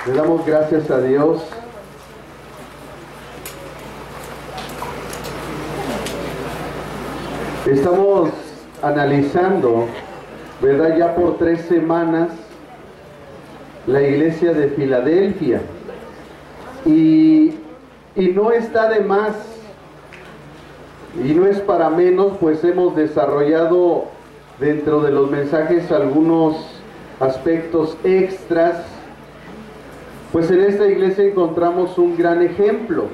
Le damos gracias a Dios. Estamos analizando, ¿verdad? Ya por 3 semanas, la iglesia de Filadelfia. Y no está de más, y no es para menos, pues hemos desarrollado dentro de los mensajes algunos aspectos extras. Pues en esta iglesia encontramos un gran ejemplo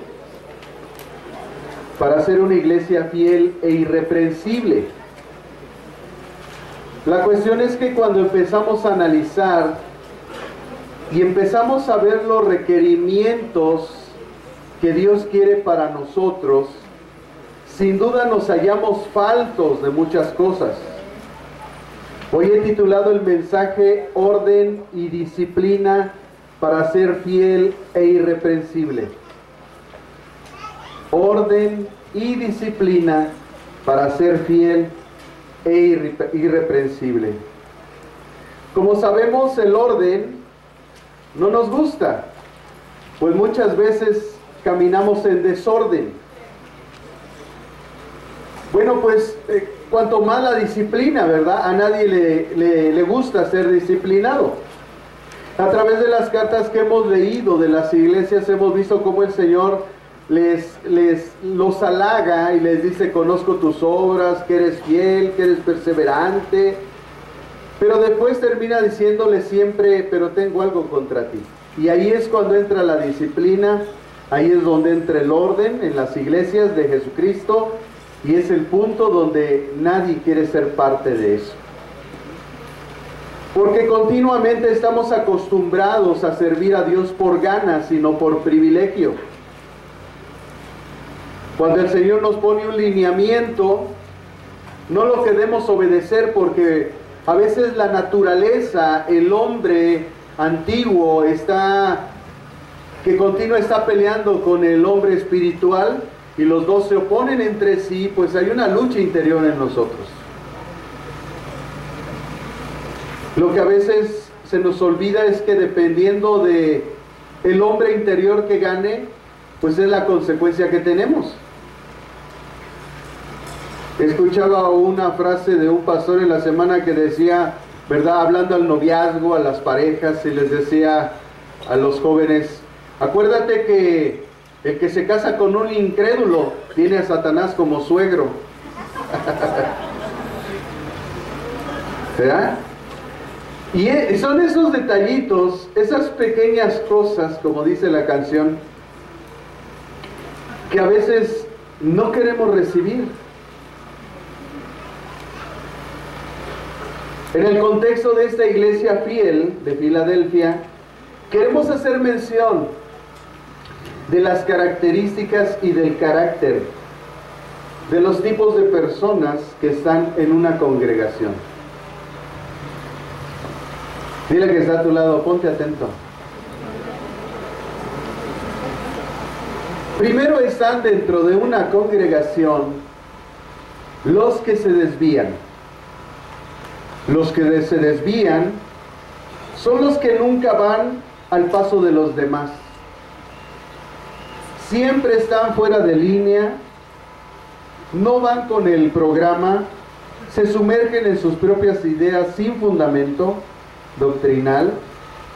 para ser una iglesia fiel e irreprensible. La cuestión es que cuando empezamos a analizar y empezamos a ver los requerimientos que Dios quiere para nosotros, sin duda nos hallamos faltos de muchas cosas. Hoy he titulado el mensaje Orden y disciplina para ser fiel e irreprensible. Orden y disciplina para ser fiel e irreprensible. Como sabemos, el orden no nos gusta, pues muchas veces caminamos en desorden. Bueno, pues cuanto más la disciplina, ¿verdad? A nadie le gusta ser disciplinado. A través de las cartas que hemos leído de las iglesias hemos visto cómo el Señor los halaga y les dice: conozco tus obras, que eres fiel, que eres perseverante. Pero después termina diciéndole siempre: pero tengo algo contra ti. Y ahí es cuando entra la disciplina, ahí es donde entra el orden en las iglesias de Jesucristo, y es el punto donde nadie quiere ser parte de eso. Porque continuamente estamos acostumbrados a servir a Dios por ganas y no por privilegio. Cuando el Señor nos pone un lineamiento, no lo queremos obedecer porque a veces la naturaleza, el hombre antiguo que continúa está peleando con el hombre espiritual y los dos se oponen entre sí, pues hay una lucha interior en nosotros. Lo que a veces se nos olvida es que dependiendo de el hombre interior que gane, pues es la consecuencia que tenemos. Escuchaba una frase de un pastor en la semana que decía, ¿verdad? Hablando al noviazgo, a las parejas, y les decía a los jóvenes: acuérdate que el que se casa con un incrédulo tiene a Satanás como suegro. ¿Verdad? Y son esos detallitos, esas pequeñas cosas, como dice la canción, que a veces no queremos recibir. En el contexto de esta iglesia fiel de Filadelfia, queremos hacer mención de las características y del carácter de los tipos de personas que están en una congregación. Dile que está a tu lado, ponte atento. Primero están dentro de una congregación los que se desvían. Los que se desvían son los que nunca van al paso de los demás. Siempre están fuera de línea, no van con el programa, se sumergen en sus propias ideas sin fundamento doctrinal,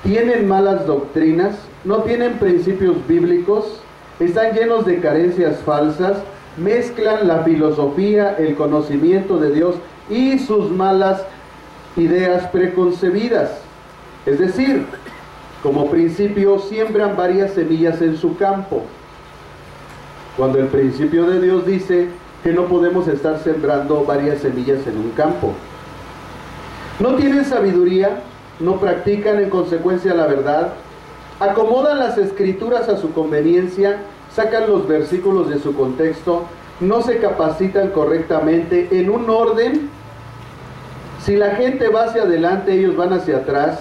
tienen malas doctrinas, no tienen principios bíblicos, están llenos de carencias falsas, mezclan la filosofía, el conocimiento de Dios y sus malas ideas preconcebidas. Es decir, como principio siembran varias semillas en su campo, cuando el principio de Dios dice que no podemos estar sembrando varias semillas en un campo. No tienen sabiduría, no practican en consecuencia la verdad, acomodan las escrituras a su conveniencia, sacan los versículos de su contexto, no se capacitan correctamente en un orden. Si la gente va hacia adelante, ellos van hacia atrás,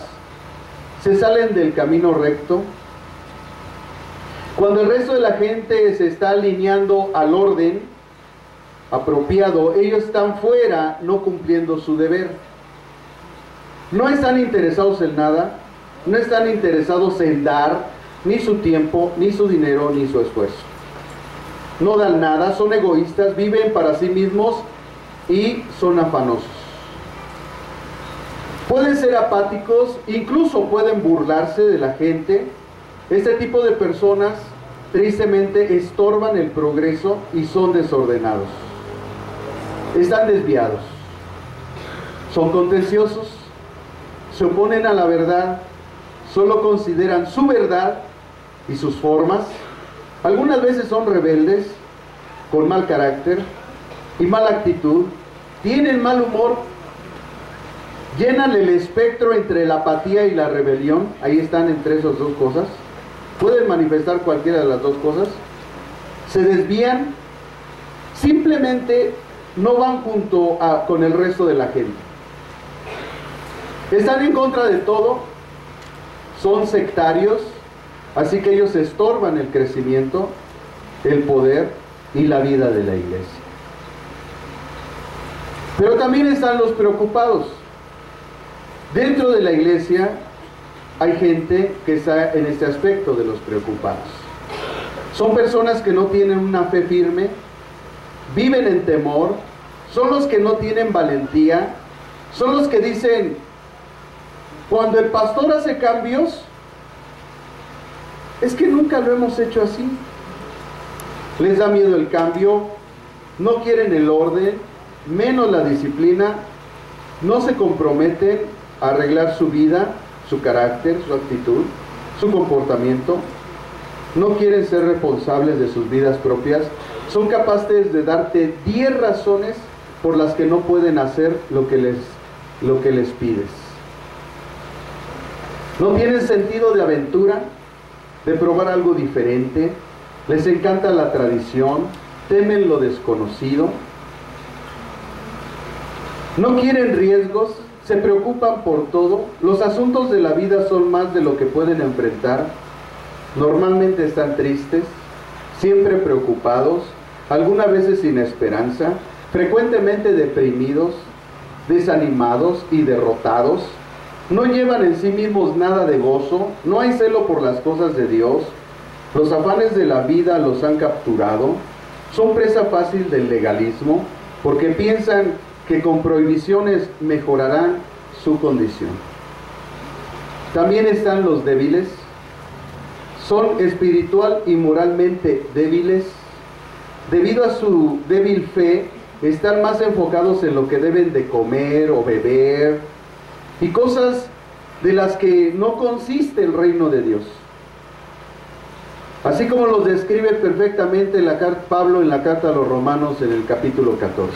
se salen del camino recto. Cuando el resto de la gente se está alineando al orden apropiado, ellos están fuera, no cumpliendo su deber. No están interesados en nada, no están interesados en dar ni su tiempo, ni su dinero, ni su esfuerzo. No dan nada, son egoístas, viven para sí mismos y son afanosos. Pueden ser apáticos, incluso pueden burlarse de la gente. Este tipo de personas tristemente estorban el progreso y son desordenados. Están desviados. Son contenciosos, se oponen a la verdad, solo consideran su verdad y sus formas. Algunas veces son rebeldes, con mal carácter y mala actitud, tienen mal humor, llenan el espectro entre la apatía y la rebelión. Ahí están entre esas dos cosas. Pueden manifestar cualquiera de las dos cosas. Se desvían, simplemente no van con el resto de la gente. Están en contra de todo, son sectarios, así que ellos estorban el crecimiento, el poder y la vida de la iglesia. Pero también están los preocupados. Dentro de la iglesia hay gente que está en este aspecto de los preocupados. Son personas que no tienen una fe firme, viven en temor, son los que no tienen valentía, son los que dicen, cuando el pastor hace cambios, es que nunca lo hemos hecho así. Les da miedo el cambio, no quieren el orden, menos la disciplina, no se comprometen a arreglar su vida, su carácter, su actitud, su comportamiento, no quieren ser responsables de sus vidas propias, son capaces de darte 10 razones por las que no pueden hacer lo que les pides. No tienen sentido de aventura, de probar algo diferente, les encanta la tradición, temen lo desconocido, no quieren riesgos, se preocupan por todo, los asuntos de la vida son más de lo que pueden enfrentar, normalmente están tristes, siempre preocupados, algunas veces sin esperanza, frecuentemente deprimidos, desanimados y derrotados. No llevan en sí mismos nada de gozo, no hay celo por las cosas de Dios, los afanes de la vida los han capturado, son presa fácil del legalismo, porque piensan que con prohibiciones mejorarán su condición. También están los débiles, son espiritual y moralmente débiles, debido a su débil fe, están más enfocados en lo que deben de comer o beber, y cosas de las que no consiste el reino de Dios. Así como los describe perfectamente Pablo en la carta a los Romanos en el capítulo 14.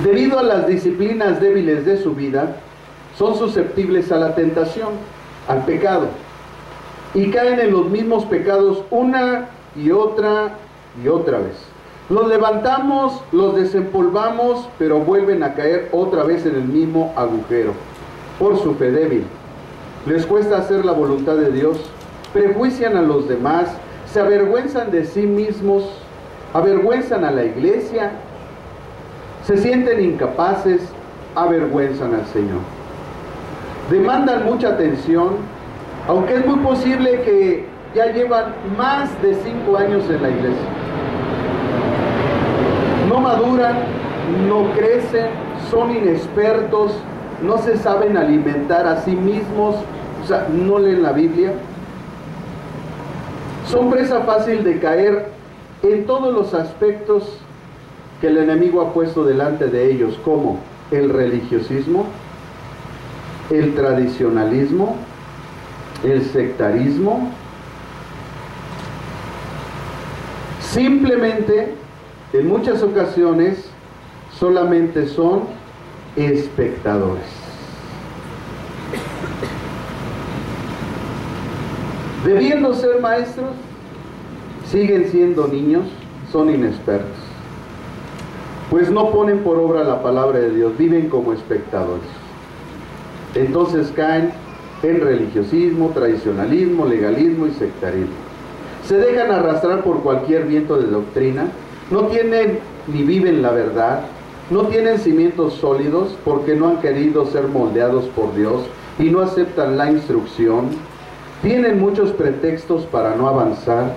Debido a las disciplinas débiles de su vida, son susceptibles a la tentación, al pecado, y caen en los mismos pecados una y otra vez. Los levantamos, los desempolvamos, pero vuelven a caer otra vez en el mismo agujero, por su fe débil. Les cuesta hacer la voluntad de Dios, prejuician a los demás, se avergüenzan de sí mismos, avergüenzan a la iglesia, se sienten incapaces, avergüenzan al Señor. Demandan mucha atención, aunque es muy posible que ya llevan más de 5 años en la iglesia. No maduran, no crecen, son inexpertos, no se saben alimentar a sí mismos, o sea, no leen la Biblia. Son presa fácil de caer en todos los aspectos que el enemigo ha puesto delante de ellos, como el religiosismo, el tradicionalismo, el sectarismo. Simplemente, en muchas ocasiones, solamente son espectadores. Debiendo ser maestros, siguen siendo niños, son inexpertos. Pues no ponen por obra la palabra de Dios, viven como espectadores. Entonces caen en religiosismo, tradicionalismo, legalismo y sectarismo. Se dejan arrastrar por cualquier viento de doctrina, no tienen ni viven la verdad, no tienen cimientos sólidos porque no han querido ser moldeados por Dios, y no aceptan la instrucción, tienen muchos pretextos para no avanzar,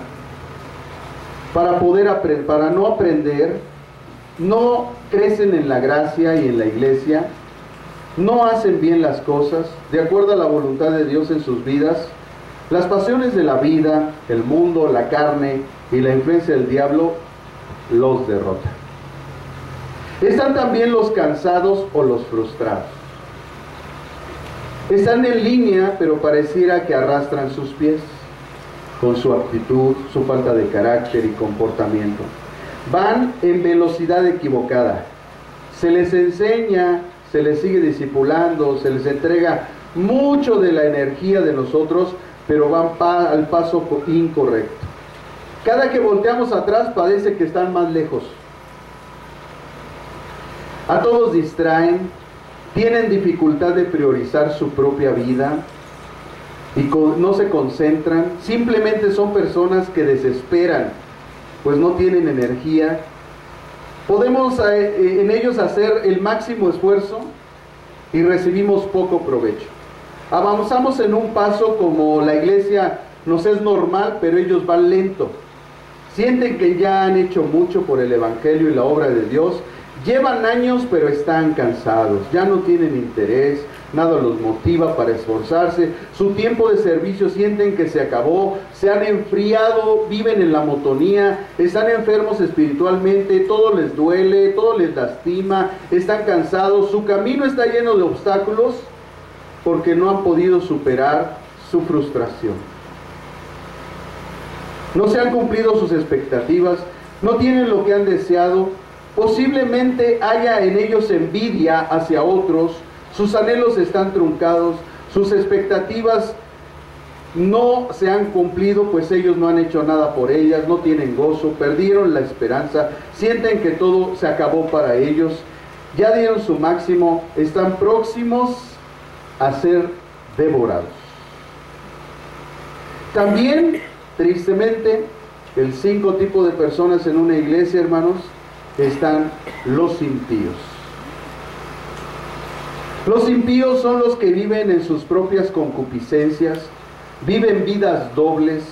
para no aprender, no crecen en la gracia y en la iglesia, no hacen bien las cosas de acuerdo a la voluntad de Dios en sus vidas. Las pasiones de la vida, el mundo, la carne y la influencia del diablo los derrotan. Están también los cansados o los frustrados. Están en línea, pero pareciera que arrastran sus pies con su actitud, su falta de carácter y comportamiento. Van en velocidad equivocada. Se les enseña, se les sigue discipulando, se les entrega mucho de la energía de nosotros, pero van al paso incorrecto. Cada que volteamos atrás parece que están más lejos. A todos distraen, tienen dificultad de priorizar su propia vida y no se concentran. Simplemente son personas que desesperan, pues no tienen energía. Podemos en ellos hacer el máximo esfuerzo y recibimos poco provecho. Avanzamos en un paso como la iglesia nos es normal, pero ellos van lento. Sienten que ya han hecho mucho por el evangelio y la obra de Dios. Llevan años, pero están cansados, ya no tienen interés, nada los motiva para esforzarse. Su tiempo de servicio sienten que se acabó, se han enfriado, viven en la monotonía, están enfermos espiritualmente, todo les duele, todo les lastima, están cansados, su camino está lleno de obstáculos porque no han podido superar su frustración. No se han cumplido sus expectativas, no tienen lo que han deseado. Posiblemente haya en ellos envidia hacia otros, sus anhelos están truncados, sus expectativas no se han cumplido, pues ellos no han hecho nada por ellas, no tienen gozo, perdieron la esperanza, sienten que todo se acabó para ellos, ya dieron su máximo, están próximos a ser devorados. También, tristemente, el 5 tipo de personas en una iglesia, hermanos, están los impíos. Los impíos son los que viven en sus propias concupiscencias, viven vidas dobles,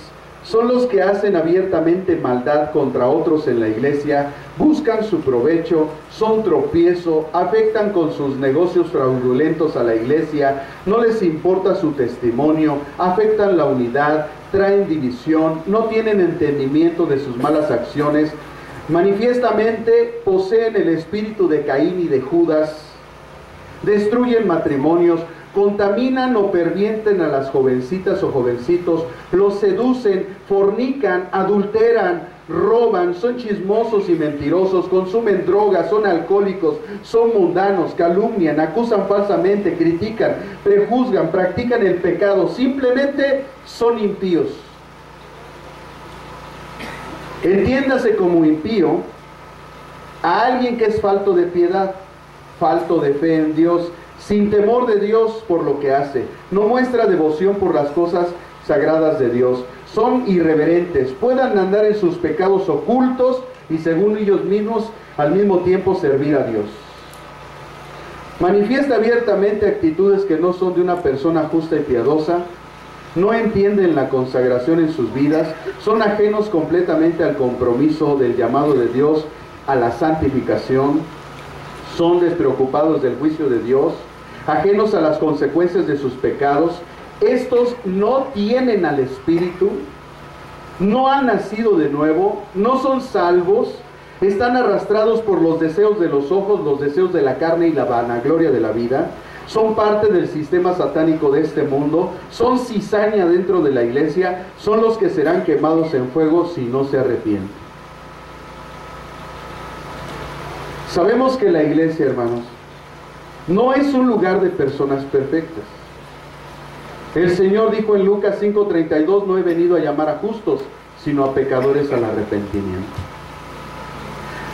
son los que hacen abiertamente maldad contra otros en la iglesia, buscan su provecho, son tropiezo, afectan con sus negocios fraudulentos a la iglesia, no les importa su testimonio, afectan la unidad, traen división, no tienen entendimiento de sus malas acciones, manifiestamente poseen el espíritu de Caín y de Judas, destruyen matrimonios, contaminan o pervierten a las jovencitas o jovencitos, los seducen, fornican, adulteran, roban, son chismosos y mentirosos, consumen drogas, son alcohólicos, son mundanos, calumnian, acusan falsamente, critican, prejuzgan, practican el pecado, simplemente son impíos. Entiéndase como impío a alguien que es falto de piedad, falto de fe en Dios, sin temor de Dios por lo que hace, no muestra devoción por las cosas sagradas de Dios, son irreverentes, puedan andar en sus pecados ocultos y según ellos mismos al mismo tiempo servir a Dios. Manifiesta abiertamente actitudes que no son de una persona justa y piadosa, no entienden la consagración en sus vidas, son ajenos completamente al compromiso del llamado de Dios a la santificación, son despreocupados del juicio de Dios, ajenos a las consecuencias de sus pecados. Estos no tienen al Espíritu, no han nacido de nuevo, no son salvos, están arrastrados por los deseos de los ojos, los deseos de la carne y la vanagloria de la vida. Son parte del sistema satánico de este mundo, son cizaña dentro de la iglesia, son los que serán quemados en fuego si no se arrepienten. Sabemos que la iglesia, hermanos, no es un lugar de personas perfectas. El Señor dijo en Lucas 5:32, no he venido a llamar a justos, sino a pecadores al arrepentimiento.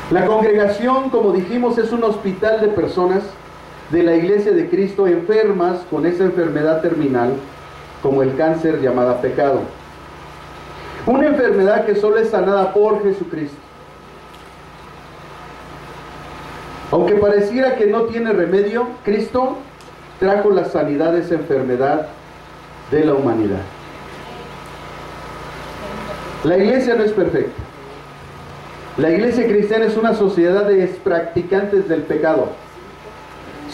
La congregación, como dijimos, es un hospital de personas de la iglesia de Cristo enfermas con esa enfermedad terminal, como el cáncer llamada pecado. Una enfermedad que solo es sanada por Jesucristo. Aunque pareciera que no tiene remedio, Cristo trajo la sanidad de esa enfermedad de la humanidad. La iglesia no es perfecta. La iglesia cristiana es una sociedad de practicantes del pecado.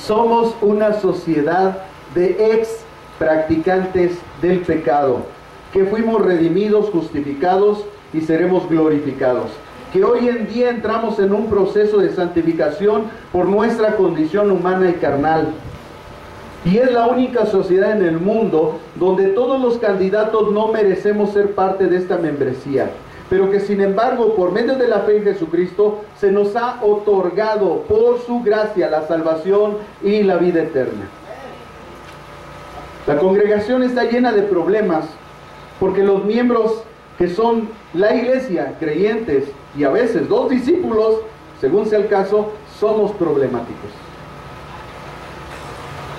Somos una sociedad de ex practicantes del pecado, que fuimos redimidos, justificados y seremos glorificados. Que hoy en día entramos en un proceso de santificación por nuestra condición humana y carnal. Y es la única sociedad en el mundo donde todos los candidatos no merecemos ser parte de esta membresía, pero que sin embargo por medio de la fe en Jesucristo se nos ha otorgado por su gracia la salvación y la vida eterna. La congregación está llena de problemas porque los miembros que son la iglesia, creyentes y a veces dos discípulos, según sea el caso, somos problemáticos.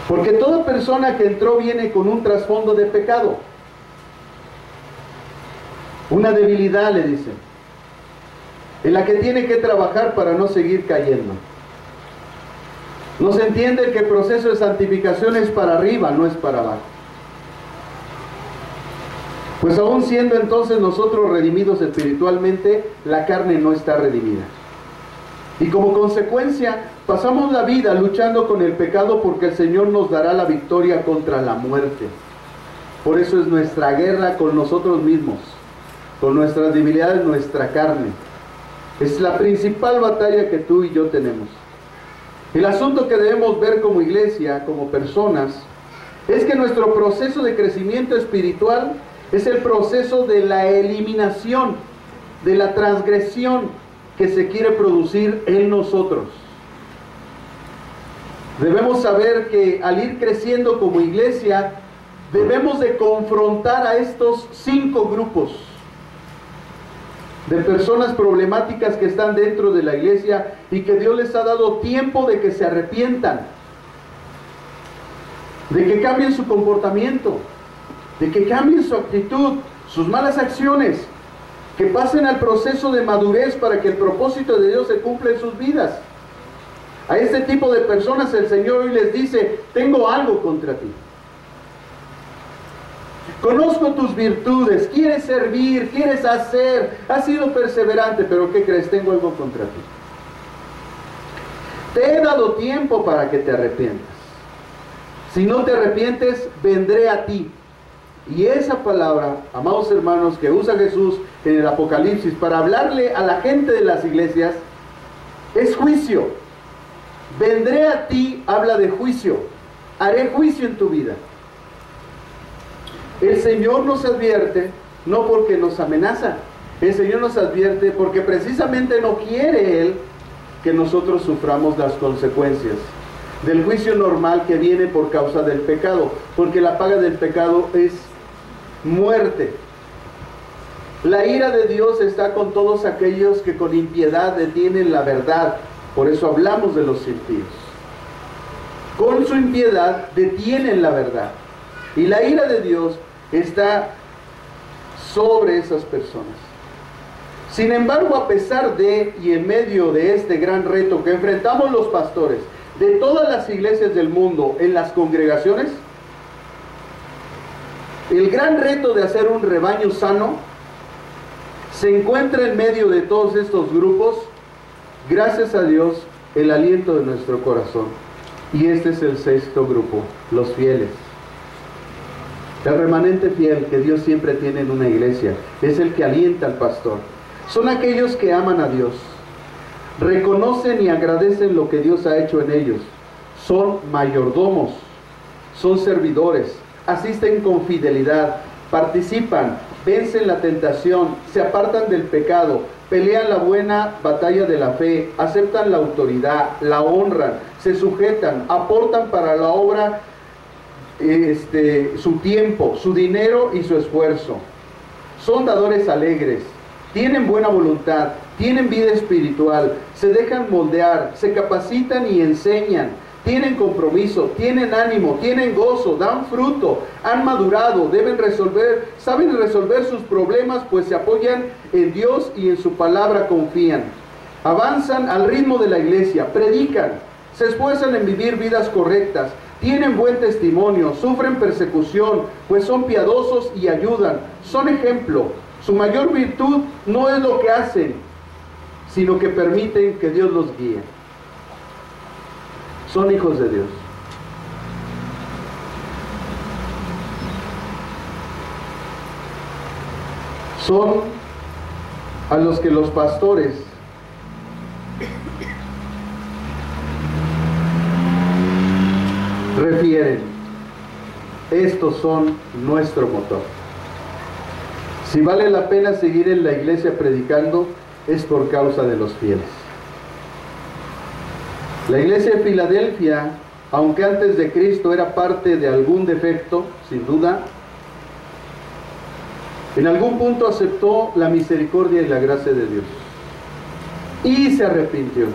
Porque toda persona que entró viene con un trasfondo de pecado. Una debilidad, le dicen, en la que tiene que trabajar para no seguir cayendo. No se entiende que el proceso de santificación es para arriba, no es para abajo. Pues aún siendo entonces nosotros redimidos espiritualmente, la carne no está redimida. Y como consecuencia, pasamos la vida luchando con el pecado porque el Señor nos dará la victoria contra la muerte. Por eso es nuestra guerra con nosotros mismos, con nuestras debilidades, nuestra carne. Es la principal batalla que tú y yo tenemos. El asunto que debemos ver como iglesia, como personas, es que nuestro proceso de crecimiento espiritual es el proceso de la eliminación, de la transgresión que se quiere producir en nosotros. Debemos saber que al ir creciendo como iglesia, debemos de confrontar a estos 5 grupos de personas problemáticas que están dentro de la iglesia y que Dios les ha dado tiempo de que se arrepientan, de que cambien su comportamiento, de que cambien su actitud, sus malas acciones, que pasen al proceso de madurez para que el propósito de Dios se cumpla en sus vidas. A este tipo de personas el Señor hoy les dice: tengo algo contra ti. Conozco tus virtudes, quieres servir, quieres hacer, has sido perseverante, pero ¿qué crees? Tengo algo contra ti. Te he dado tiempo para que te arrepientas. Si no te arrepientes, vendré a ti. Y esa palabra, amados hermanos, que usa Jesús en el Apocalipsis para hablarle a la gente de las iglesias, es juicio. Vendré a ti, habla de juicio. Haré juicio en tu vida. El Señor nos advierte, no porque nos amenaza. El Señor nos advierte porque precisamente no quiere Él que nosotros suframos las consecuencias del juicio normal que viene por causa del pecado. Porque la paga del pecado es muerte. La ira de Dios está con todos aquellos que con impiedad detienen la verdad. Por eso hablamos de los impíos. Con su impiedad detienen la verdad. Y la ira de Dios está sobre esas personas. Sin embargo, a pesar de y en medio de este gran reto que enfrentamos los pastores de todas las iglesias del mundo en las congregaciones, el gran reto de hacer un rebaño sano se encuentra en medio de todos estos grupos, gracias a Dios, el aliento de nuestro corazón. Y este es el 6º grupo, los fieles. El remanente fiel que Dios siempre tiene en una iglesia es el que alienta al pastor. Son aquellos que aman a Dios, reconocen y agradecen lo que Dios ha hecho en ellos. Son mayordomos, son servidores, asisten con fidelidad, participan, vencen la tentación, se apartan del pecado, pelean la buena batalla de la fe, aceptan la autoridad, la honran, se sujetan, aportan para la obra su tiempo, su dinero y su esfuerzo. Son dadores alegres, tienen buena voluntad, tienen vida espiritual, se dejan moldear, se capacitan y enseñan, tienen compromiso, tienen ánimo, tienen gozo, dan fruto, han madurado, saben resolver sus problemas, pues se apoyan en Dios y en su palabra confían. Avanzan al ritmo de la iglesia, predican, se esfuerzan en vivir vidas correctas, tienen buen testimonio, sufren persecución, pues son piadosos y ayudan, son ejemplo. Su mayor virtud no es lo que hacen, sino que permiten que Dios los guíe. Son hijos de Dios. Son a los que los pastores refieren: estos son nuestro motor. Si vale la pena seguir en la iglesia predicando, es por causa de los fieles. La iglesia de Filadelfia, aunque antes de Cristo era parte de algún defecto, sin duda, en algún punto aceptó la misericordia y la gracia de Dios y se arrepintió,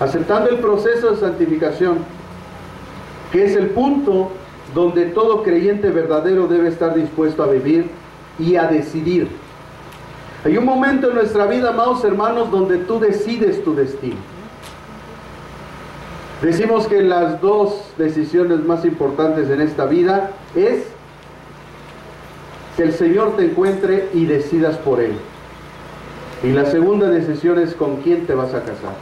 aceptando el proceso de santificación, que es el punto donde todo creyente verdadero debe estar dispuesto a vivir y a decidir. Hay un momento en nuestra vida, amados hermanos, donde tú decides tu destino. Decimos que las dos decisiones más importantes en esta vida es que el Señor te encuentre y decidas por Él. Y la segunda decisión es con quién te vas a casar.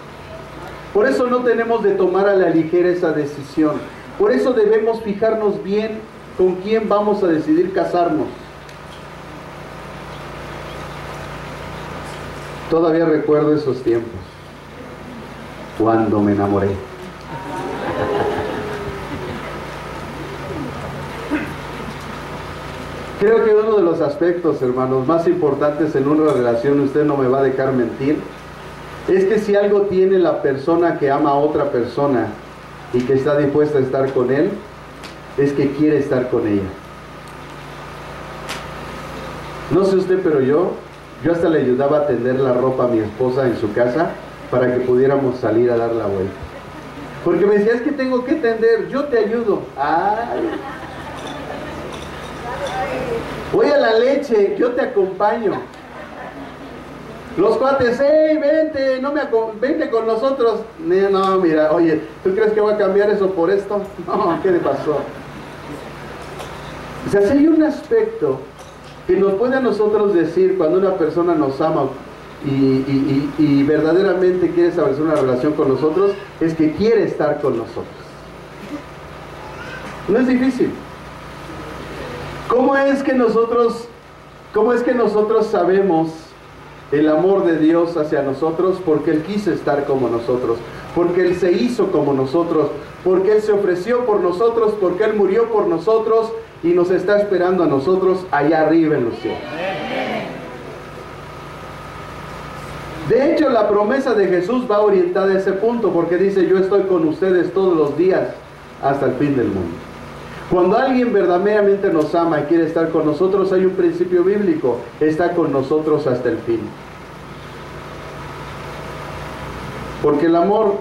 Por eso no tenemos de tomar a la ligera esa decisión. Por eso debemos fijarnos bien con quién vamos a decidir casarnos. Todavía recuerdo esos tiempos, cuando me enamoré. Creo que uno de los aspectos, hermanos, más importantes en una relación, usted no me va a dejar mentir, es que si algo tiene la persona que ama a otra persona y que está dispuesta a estar con él, es que quiere estar con ella. No sé usted, pero yo hasta le ayudaba a tender la ropa a mi esposa en su casa para que pudiéramos salir a dar la vuelta. Porque me decía, es que tengo que tender, yo te ayudo. Ay. Voy a la leche, yo te acompaño. Los cuates, hey, vente, vente con nosotros. No, mira, oye, ¿tú crees que voy a cambiar eso por esto? No, ¿qué le pasó? O sea, si hay un aspecto que nos puede a nosotros decir cuando una persona nos ama y verdaderamente quiere establecer una relación con nosotros, es que quiere estar con nosotros. No es difícil. ¿Cómo es que nosotros sabemos el amor de Dios hacia nosotros? Porque Él quiso estar como nosotros, porque Él se hizo como nosotros, porque Él se ofreció por nosotros, porque Él murió por nosotros y nos está esperando a nosotros allá arriba en los cielos. De hecho, la promesa de Jesús va orientada a ese punto, porque dice: yo estoy con ustedes todos los días hasta el fin del mundo. Cuando alguien verdaderamente nos ama y quiere estar con nosotros, hay un principio bíblico: está con nosotros hasta el fin. Porque el amor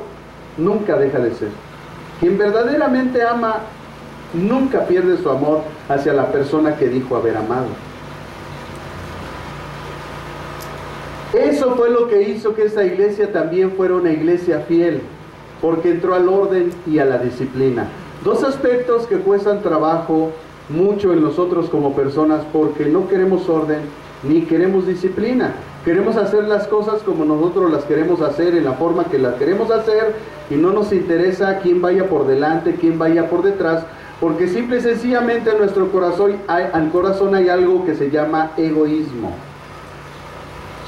nunca deja de ser. Quien verdaderamente ama nunca pierde su amor hacia la persona que dijo haber amado. Eso fue lo que hizo que esta iglesia también fuera una iglesia fiel, porque entró al orden y a la disciplina. Dos aspectos que cuestan trabajo mucho en nosotros como personas, porque no queremos orden ni queremos disciplina. Queremos hacer las cosas como nosotros las queremos hacer, en la forma que las queremos hacer, y no nos interesa quién vaya por delante, quién vaya por detrás, porque simple y sencillamente en nuestro corazón hay algo que se llama egoísmo.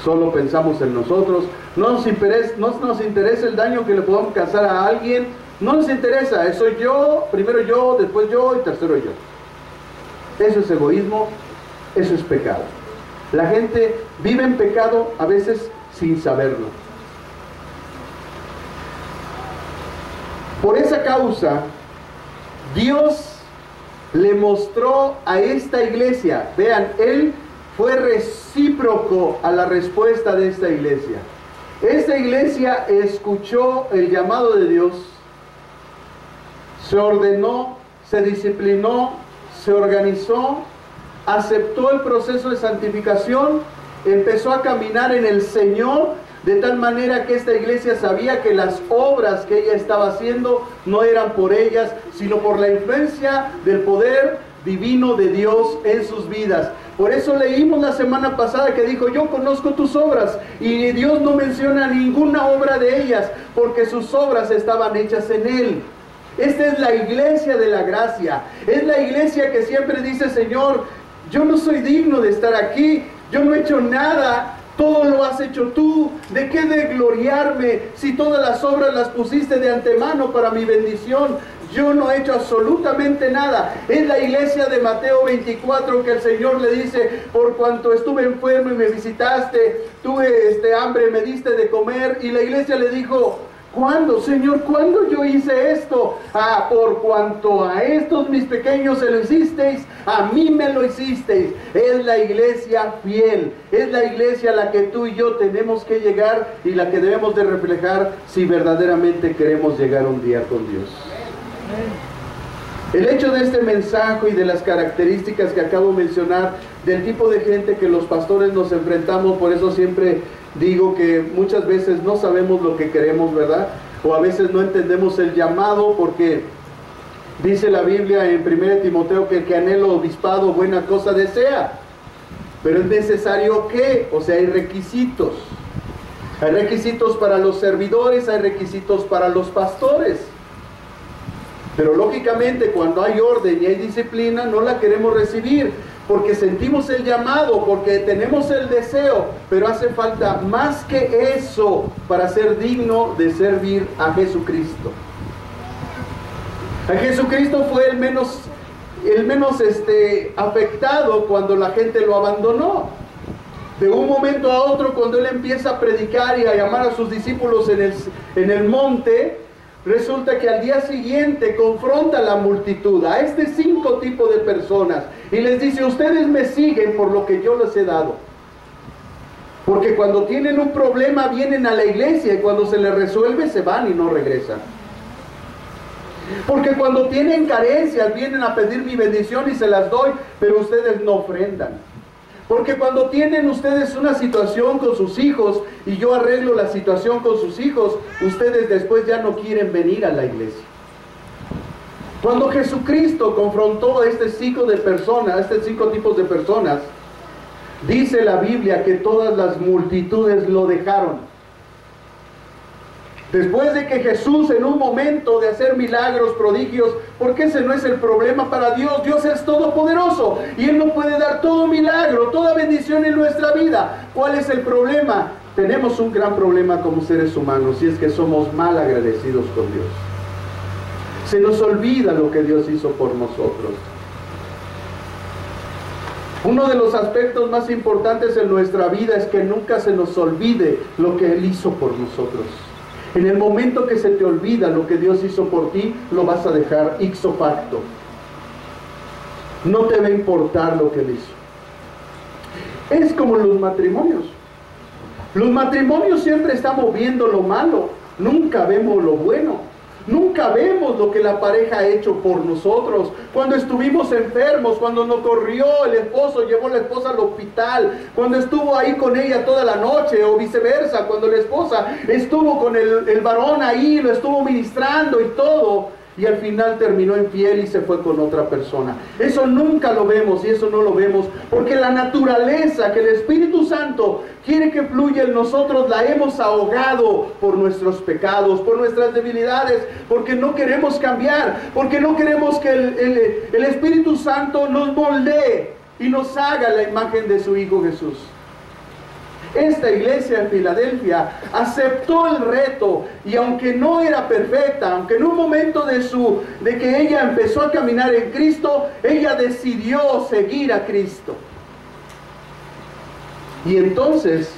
Solo pensamos en nosotros, no nos interesa el daño que le podamos causar a alguien. No nos interesa, soy yo, primero yo, después yo y tercero yo. Eso es egoísmo, eso es pecado. La gente vive en pecado a veces sin saberlo. Por esa causa, Dios le mostró a esta iglesia, vean, Él fue recíproco a la respuesta de esta iglesia. Esta iglesia escuchó el llamado de Dios, se ordenó, se disciplinó, se organizó, aceptó el proceso de santificación, empezó a caminar en el Señor, de tal manera que esta iglesia sabía que las obras que ella estaba haciendo no eran por ellas, sino por la influencia del poder divino de Dios en sus vidas. Por eso leímos la semana pasada que dijo: yo conozco tus obras, y Dios no menciona ninguna obra de ellas, porque sus obras estaban hechas en Él. Esta es la iglesia de la gracia, es la iglesia que siempre dice: Señor, yo no soy digno de estar aquí, yo no he hecho nada, todo lo has hecho tú, ¿de qué de gloriarme si todas las obras las pusiste de antemano para mi bendición? Yo no he hecho absolutamente nada. Es la iglesia de Mateo 24 que el Señor le dice: por cuanto estuve enfermo y me visitaste, tuve hambre, me diste de comer. Y la iglesia le dijo: ¿cuándo, Señor? ¿Cuándo yo hice esto? Ah, por cuanto a estos mis pequeños se lo hicisteis, a mí me lo hicisteis. Es la iglesia fiel, es la iglesia a la que tú y yo tenemos que llegar y la que debemos de reflejar si verdaderamente queremos llegar un día con Dios. El hecho de este mensaje y de las características que acabo de mencionar, del tipo de gente que los pastores nos enfrentamos, por eso siempre digo que muchas veces no sabemos lo que queremos, ¿verdad? O a veces no entendemos el llamado, porque dice la Biblia en 1 Timoteo que el que anhela obispado buena cosa desea. Pero es necesario que, o sea, hay requisitos. Hay requisitos para los servidores, hay requisitos para los pastores. Pero lógicamente cuando hay orden y hay disciplina no la queremos recibir, porque sentimos el llamado, porque tenemos el deseo, pero hace falta más que eso para ser digno de servir a Jesucristo. A Jesucristo fue el menos afectado cuando la gente lo abandonó. De un momento a otro, cuando Él empieza a predicar y a llamar a sus discípulos en el monte, resulta que al día siguiente confronta a la multitud, a 5 tipos de personas, y les dice: ustedes me siguen por lo que yo les he dado. Porque cuando tienen un problema vienen a la iglesia, y cuando se les resuelve se van y no regresan. Porque cuando tienen carencias vienen a pedir mi bendición y se las doy, pero ustedes no ofrendan. Porque cuando tienen ustedes una situación con sus hijos y yo arreglo la situación con sus hijos, ustedes después ya no quieren venir a la iglesia. Cuando Jesucristo confrontó a estos 5 tipos de personas, dice la Biblia que todas las multitudes lo dejaron. Después de que Jesús, en un momento de hacer milagros, prodigios, porque ese no es el problema para Dios. Dios es todopoderoso y Él nos puede dar todo milagro, toda bendición en nuestra vida. ¿Cuál es el problema? Tenemos un gran problema como seres humanos, y es que somos mal agradecidos con Dios. Se nos olvida lo que Dios hizo por nosotros. Uno de los aspectos más importantes en nuestra vida es que nunca se nos olvide lo que Él hizo por nosotros. En el momento que se te olvida lo que Dios hizo por ti, lo vas a dejar ipso facto. No te va a importar lo que Él hizo. Es como los matrimonios. Los matrimonios siempre estamos viendo lo malo, nunca vemos lo bueno. Nunca vemos lo que la pareja ha hecho por nosotros. Cuando estuvimos enfermos, cuando nos corrió el esposo, llevó a la esposa al hospital, cuando estuvo ahí con ella toda la noche, o viceversa, cuando la esposa estuvo con el varón ahí, lo estuvo ministrando y todo, y al final terminó infiel y se fue con otra persona. Eso nunca lo vemos, y eso no lo vemos porque la naturaleza que el Espíritu Santo quiere que fluya en nosotros la hemos ahogado por nuestros pecados, por nuestras debilidades, porque no queremos cambiar, porque no queremos que el Espíritu Santo nos moldee y nos haga la imagen de su Hijo Jesús. Esta iglesia en Filadelfia aceptó el reto, y aunque no era perfecta, aunque en un momento de que ella empezó a caminar en Cristo, ella decidió seguir a Cristo. Y entonces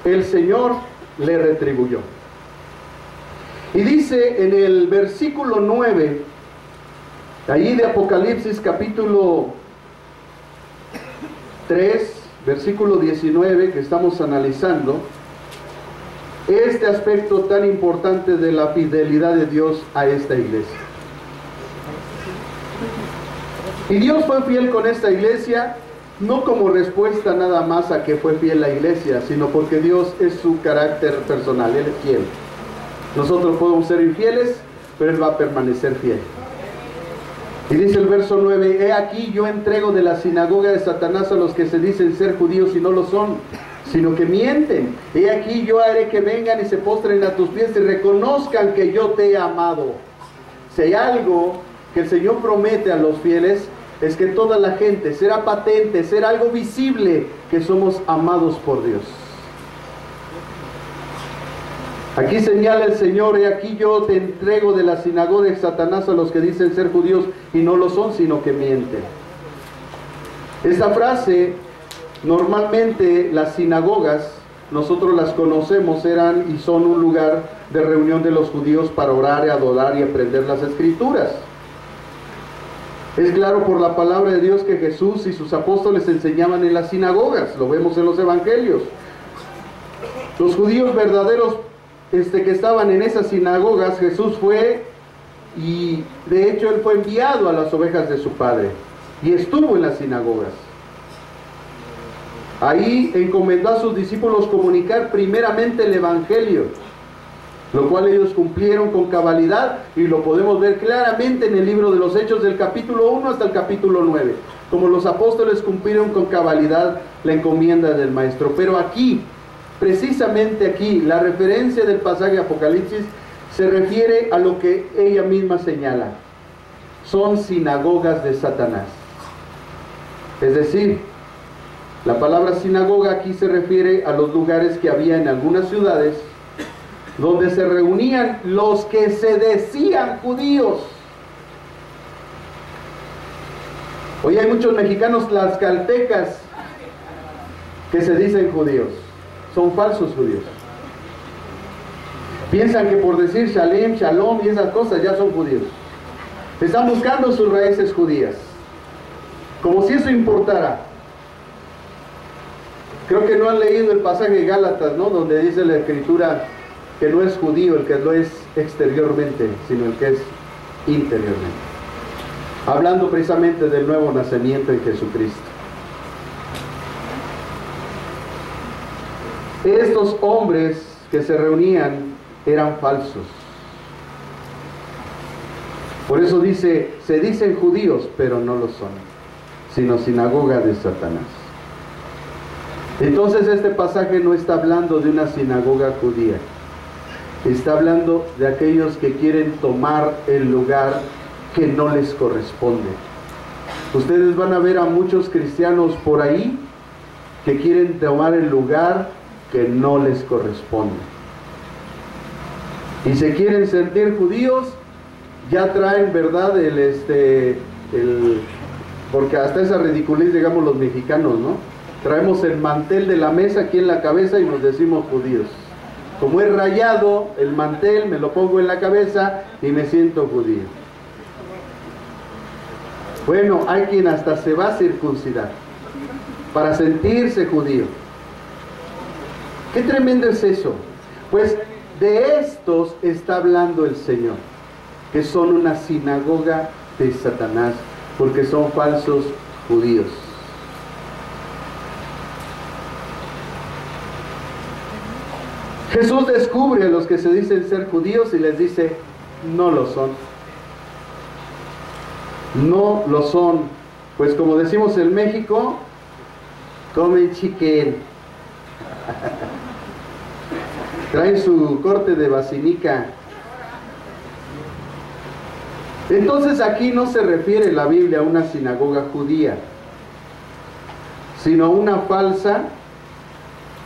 el Señor le retribuyó. Y dice en el versículo 9, ahí de Apocalipsis capítulo 3, versículo 19, que estamos analizando, este aspecto tan importante de la fidelidad de Dios a esta iglesia. Y Dios fue fiel con esta iglesia, no como respuesta nada más a que fue fiel la iglesia, sino porque Dios es su carácter personal, Él es fiel. Nosotros podemos ser infieles, pero Él va a permanecer fiel. Y dice el verso 9, he aquí yo entrego de la sinagoga de Satanás a los que se dicen ser judíos y no lo son, sino que mienten. He aquí yo haré que vengan y se postren a tus pies y reconozcan que yo te he amado. Si hay algo que el Señor promete a los fieles, es que toda la gente será patente, será algo visible que somos amados por Dios. Aquí señala el Señor, he aquí yo te entrego de la sinagoga de Satanás a los que dicen ser judíos y no lo son, sino que mienten. Esta frase, normalmente las sinagogas, nosotros las conocemos, eran y son un lugar de reunión de los judíos para orar y adorar y aprender las escrituras. Es claro por la palabra de Dios que Jesús y sus apóstoles enseñaban en las sinagogas, lo vemos en los evangelios. Los judíos verdaderos que estaban en esas sinagogas, Jesús fue y de hecho Él fue enviado a las ovejas de su Padre y estuvo en las sinagogas. Ahí encomendó a sus discípulos comunicar primeramente el evangelio, lo cual ellos cumplieron con cabalidad y lo podemos ver claramente en el libro de los Hechos del capítulo 1 hasta el capítulo 9, como los apóstoles cumplieron con cabalidad la encomienda del Maestro. Pero aquí, precisamente aquí, la referencia del pasaje de Apocalipsis se refiere a lo que ella misma señala. Son sinagogas de Satanás. Es decir, la palabra sinagoga aquí se refiere a los lugares que había en algunas ciudades donde se reunían los que se decían judíos. Hoy hay muchos mexicanos tlaxcaltecas que se dicen judíos. Son falsos judíos. Piensan que por decir Shalem, Shalom y esas cosas ya son judíos. Están buscando sus raíces judías, como si eso importara. Creo que no han leído el pasaje de Gálatas, ¿no? Donde dice la Escritura que no es judío el que lo es exteriormente, sino el que es interiormente. Hablando precisamente del nuevo nacimiento en Jesucristo. Estos hombres que se reunían eran falsos. Por eso dice, se dicen judíos, pero no lo son, sino sinagoga de Satanás. Entonces este pasaje no está hablando de una sinagoga judía. Está hablando de aquellos que quieren tomar el lugar que no les corresponde. Ustedes van a ver a muchos cristianos por ahí que quieren tomar el lugar que no les corresponde. Y se quieren sentir judíos, ya traen, ¿verdad? Porque hasta esa ridiculez llegamos los mexicanos, ¿no? Traemos el mantel de la mesa aquí en la cabeza y nos decimos judíos. Como es rayado el mantel, me lo pongo en la cabeza y me siento judío. Bueno, hay quien hasta se va a circuncidar para sentirse judío. ¿Qué tremendo es eso? Pues de estos está hablando el Señor, que son una sinagoga de Satanás, porque son falsos judíos. Jesús descubre a los que se dicen ser judíos y les dice, no lo son. No lo son. Pues como decimos en México, comen chicken. Traen su corte de vacinica. Entonces aquí no se refiere la Biblia a una sinagoga judía, sino a una falsa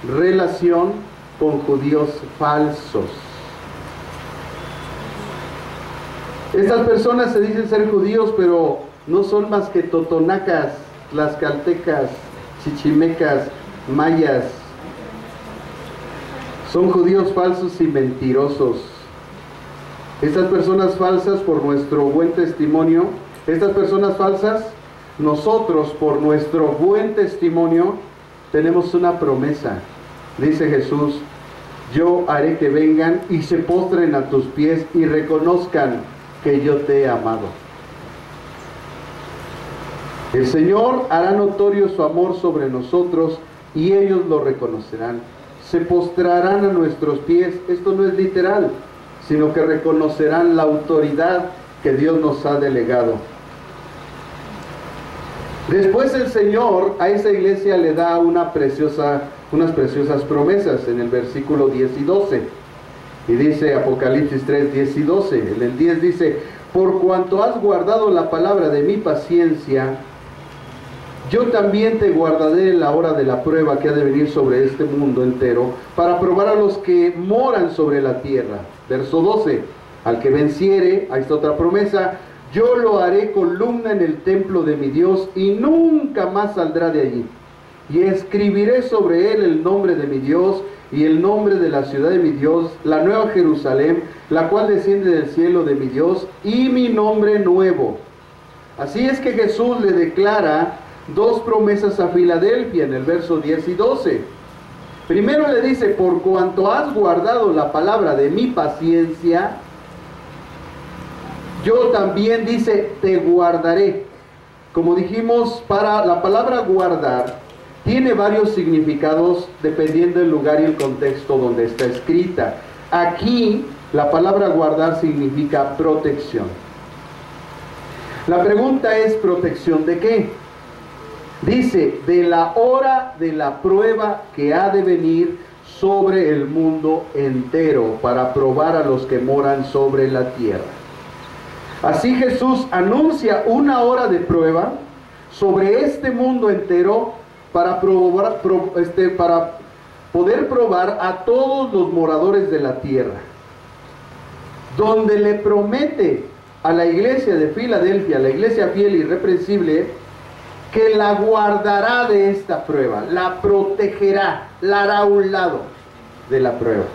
relación con judíos falsos. Estas personas se dicen ser judíos, pero no son más que totonacas, tlaxcaltecas, chichimecas, mayas. Son judíos falsos y mentirosos. Estas personas falsas, por nuestro buen testimonio, estas personas falsas, nosotros por nuestro buen testimonio, tenemos una promesa. Dice Jesús, yo haré que vengan y se postren a tus pies y reconozcan que yo te he amado. El Señor hará notorio su amor sobre nosotros y ellos lo reconocerán. Se postrarán a nuestros pies. Esto no es literal, sino que reconocerán la autoridad que Dios nos ha delegado. Después el Señor a esa iglesia le da unas preciosas promesas en el versículo 10 y 12. Y dice Apocalipsis 3, 10 y 12. En el 10 dice: por cuanto has guardado la palabra de mi paciencia, yo también te guardaré en la hora de la prueba que ha de venir sobre este mundo entero, para probar a los que moran sobre la tierra. Verso 12. Al que venciere, ahí está otra promesa, yo lo haré columna en el templo de mi Dios y nunca más saldrá de allí. Y escribiré sobre él el nombre de mi Dios y el nombre de la ciudad de mi Dios, la nueva Jerusalén, la cual desciende del cielo de mi Dios, y mi nombre nuevo. Así es que Jesús le declara dos promesas a Filadelfia en el verso 10 y 12. Primero le dice: por cuanto has guardado la palabra de mi paciencia, yo también, dice, te guardaré. Como dijimos, para la palabra guardar tiene varios significados dependiendo del lugar y el contexto donde está escrita. Aquí la palabra guardar significa protección. La pregunta es: ¿protección de qué? Dice: de la hora de la prueba que ha de venir sobre el mundo entero, para probar a los que moran sobre la tierra. Así Jesús anuncia una hora de prueba sobre este mundo entero para poder probar a todos los moradores de la tierra, donde le promete a la iglesia de Filadelfia, la iglesia fiel y irreprensible, que la guardará de esta prueba, la protegerá, la hará a un lado de la prueba.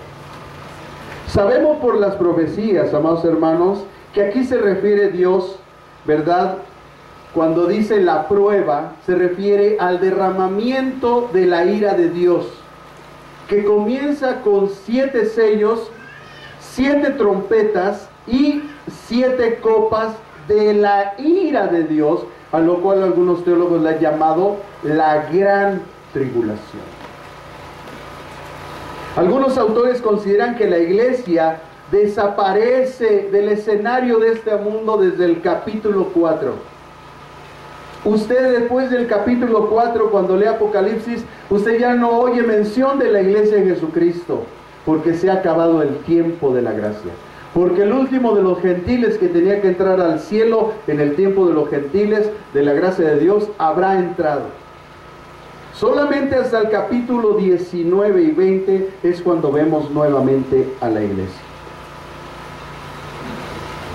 Sabemos por las profecías, amados hermanos, que aquí se refiere Dios, ¿verdad? Cuando dice la prueba, se refiere al derramamiento de la ira de Dios, que comienza con 7 sellos, 7 trompetas y 7 copas de la ira de Dios, a lo cual algunos teólogos la han llamado la gran tribulación. Algunos autores consideran que la iglesia desaparece del escenario de este mundo desde el capítulo 4. Usted, después del capítulo 4, cuando lee Apocalipsis, usted ya no oye mención de la iglesia de Jesucristo, porque se ha acabado el tiempo de la gracia. Porque el último de los gentiles que tenía que entrar al cielo en el tiempo de los gentiles, de la gracia de Dios, habrá entrado. Solamente hasta el capítulo 19 y 20 es cuando vemos nuevamente a la iglesia.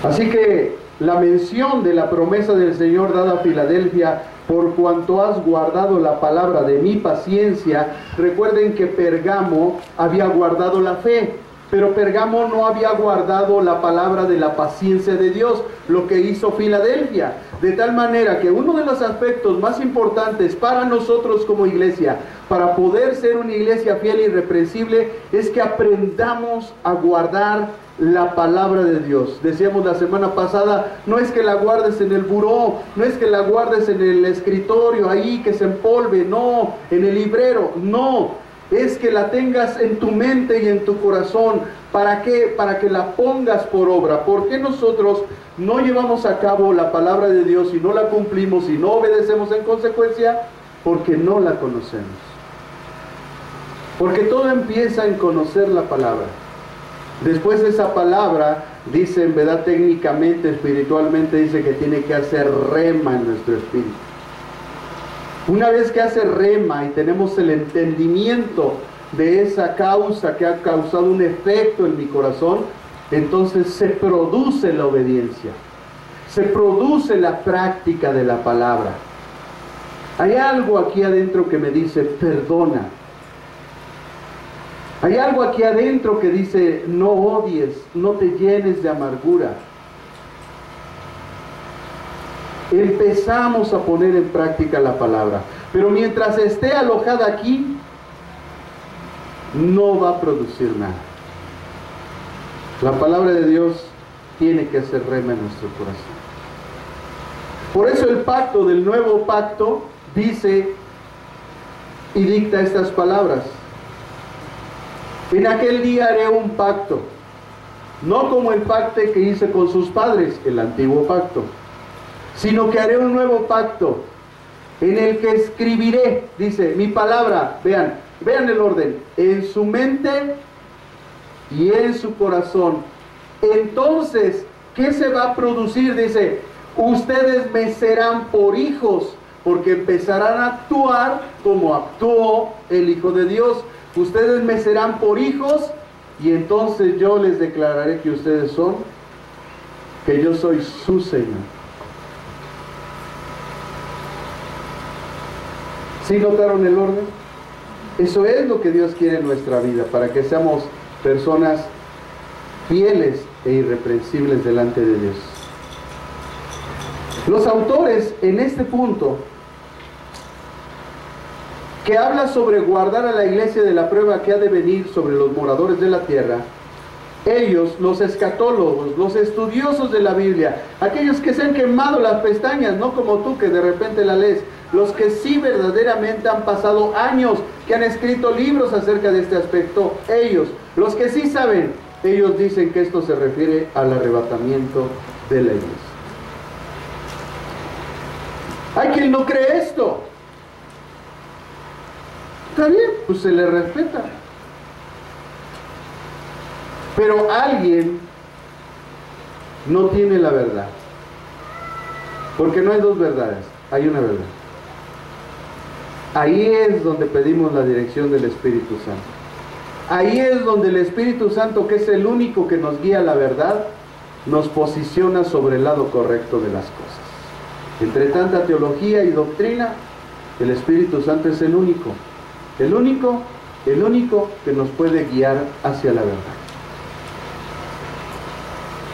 Así que la mención de la promesa del Señor dada a Filadelfia: por cuanto has guardado la palabra de mi paciencia. Recuerden que Pergamo había guardado la fe, pero Pergamo no había guardado la palabra de la paciencia de Dios, lo que hizo Filadelfia. De tal manera que uno de los aspectos más importantes para nosotros como iglesia, para poder ser una iglesia fiel e irreprensible, es que aprendamos a guardar la palabra de Dios. Decíamos la semana pasada, no es que la guardes en el buró, no es que la guardes en el escritorio ahí que se empolve, no, en el librero, no, es que la tengas en tu mente y en tu corazón. ¿Para qué? Para que la pongas por obra. ¿Por qué nosotros no llevamos a cabo la palabra de Dios y no la cumplimos y no obedecemos en consecuencia? Porque no la conocemos. Porque todo empieza en conocer la palabra. Después esa palabra, dice, en verdad, técnicamente, espiritualmente, dice que tiene que hacer rema en nuestro espíritu. Una vez que hace rema y tenemos el entendimiento de esa causa que ha causado un efecto en mi corazón, entonces se produce la obediencia, se produce la práctica de la palabra. Hay algo aquí adentro que me dice: perdona. Hay algo aquí adentro que dice: no odies, no te llenes de amargura. Empezamos a poner en práctica la palabra, pero mientras esté alojada aquí, no va a producir nada. La palabra de Dios tiene que hacer rema en nuestro corazón. Por eso el pacto del nuevo pacto dice y dicta estas palabras: en aquel día haré un pacto, no como el pacto que hice con sus padres, el antiguo pacto, sino que haré un nuevo pacto, en el que escribiré, dice, mi palabra, vean el orden, en su mente y en su corazón. Entonces, ¿qué se va a producir? Dice, ustedes me serán por hijos, porque empezarán a actuar como actuó el Hijo de Dios. Ustedes me serán por hijos, y entonces yo les declararé que ustedes son, que yo soy su Señor. ¿Sí notaron el orden? Eso es lo que Dios quiere en nuestra vida, para que seamos personas fieles e irreprensibles delante de Dios. Los autores en este punto, que habla sobre guardar a la iglesia de la prueba que ha de venir sobre los moradores de la tierra, ellos, los escatólogos, los estudiosos de la Biblia, aquellos que se han quemado las pestañas, no como tú que de repente la lees, los que sí verdaderamente han pasado años, que han escrito libros acerca de este aspecto, ellos, los que sí saben, ellos dicen que esto se refiere al arrebatamiento de la iglesia. Hay quien no cree esto. Está bien, pues se le respeta. Pero alguien no tiene la verdad. Porque no hay dos verdades, hay una verdad. Ahí es donde pedimos la dirección del Espíritu Santo. Ahí es donde el Espíritu Santo, que es el único que nos guía a la verdad, nos posiciona sobre el lado correcto de las cosas. Entre tanta teología y doctrina, el Espíritu Santo es el único que nos puede guiar hacia la verdad.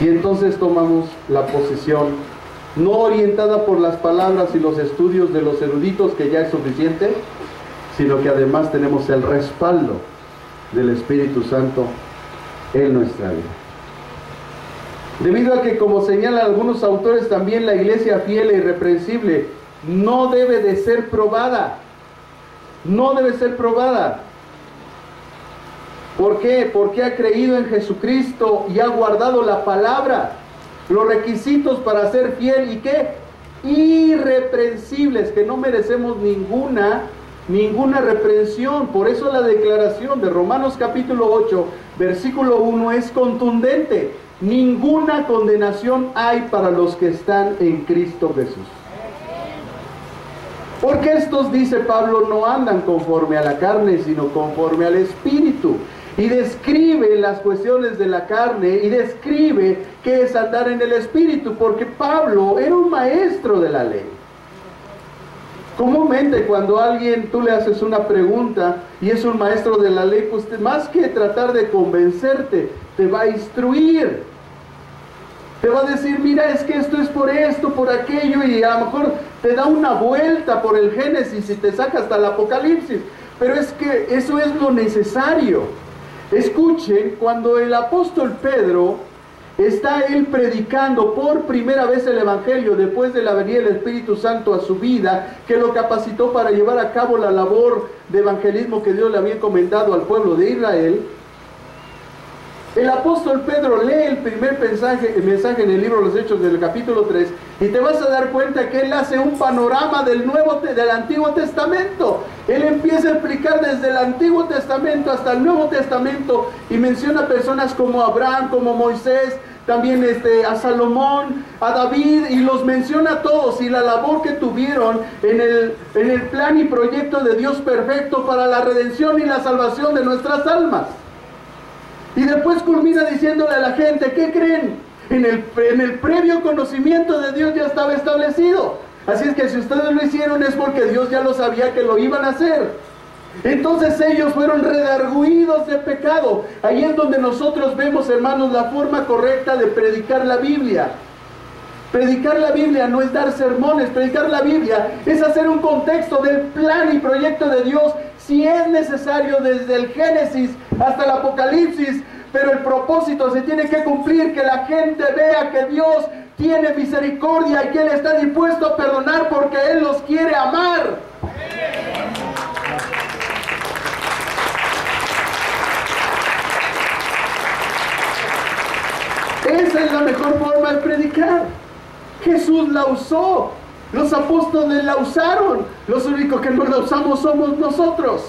Y entonces tomamos la posición no orientada por las palabras y los estudios de los eruditos, que ya es suficiente, sino que además tenemos el respaldo del Espíritu Santo en nuestra vida. Debido a que, como señalan algunos autores, también la iglesia fiel e irreprensible no debe de ser probada. No debe ser probada. ¿Por qué? Porque ha creído en Jesucristo y ha guardado la palabra. Los requisitos para ser fiel, ¿y qué? Irreprensibles, que no merecemos ninguna reprensión. Por eso la declaración de Romanos capítulo 8, versículo 1 es contundente. Ninguna condenación hay para los que están en Cristo Jesús. Porque estos, dice Pablo, no andan conforme a la carne, sino conforme al Espíritu. Y describe las cuestiones de la carne y describe qué es andar en el Espíritu, porque Pablo era un maestro de la ley. Comúnmente cuando a alguien tú le haces una pregunta y es un maestro de la ley, pues más que tratar de convencerte, te va a instruir. Te va a decir, mira, es que esto es por esto, por aquello, y a lo mejor te da una vuelta por el Génesis y te saca hasta el Apocalipsis. Pero es que eso es lo necesario. Escuchen, cuando el apóstol Pedro está él predicando por primera vez el Evangelio después de la venida del Espíritu Santo a su vida, que lo capacitó para llevar a cabo la labor de evangelismo que Dios le había encomendado al pueblo de Israel, el apóstol Pedro lee el primer mensaje en el libro de los Hechos del capítulo 3 y te vas a dar cuenta que él hace un panorama del Antiguo Testamento. Él empieza a explicar desde el Antiguo Testamento hasta el Nuevo Testamento y menciona personas como Abraham, como Moisés, también a Salomón, a David, y los menciona a todos y la labor que tuvieron en el plan y proyecto de Dios perfecto para la redención y la salvación de nuestras almas. Y después culmina diciéndole a la gente, ¿qué creen? En el previo conocimiento de Dios ya estaba establecido. Así es que si ustedes lo hicieron es porque Dios ya lo sabía que lo iban a hacer. Entonces ellos fueron redarguidos de pecado. Ahí es donde nosotros vemos, hermanos, la forma correcta de predicar la Biblia. Predicar la Biblia no es dar sermones, predicar la Biblia es hacer un contexto del plan y proyecto de Dios, si es necesario, desde el Génesis hasta el Apocalipsis, pero el propósito se tiene que cumplir, que la gente vea que Dios tiene misericordia y que Él está dispuesto a perdonar porque Él los quiere amar. Esa es la mejor forma de predicar. Jesús la usó, los apóstoles la usaron, los únicos que no la usamos somos nosotros.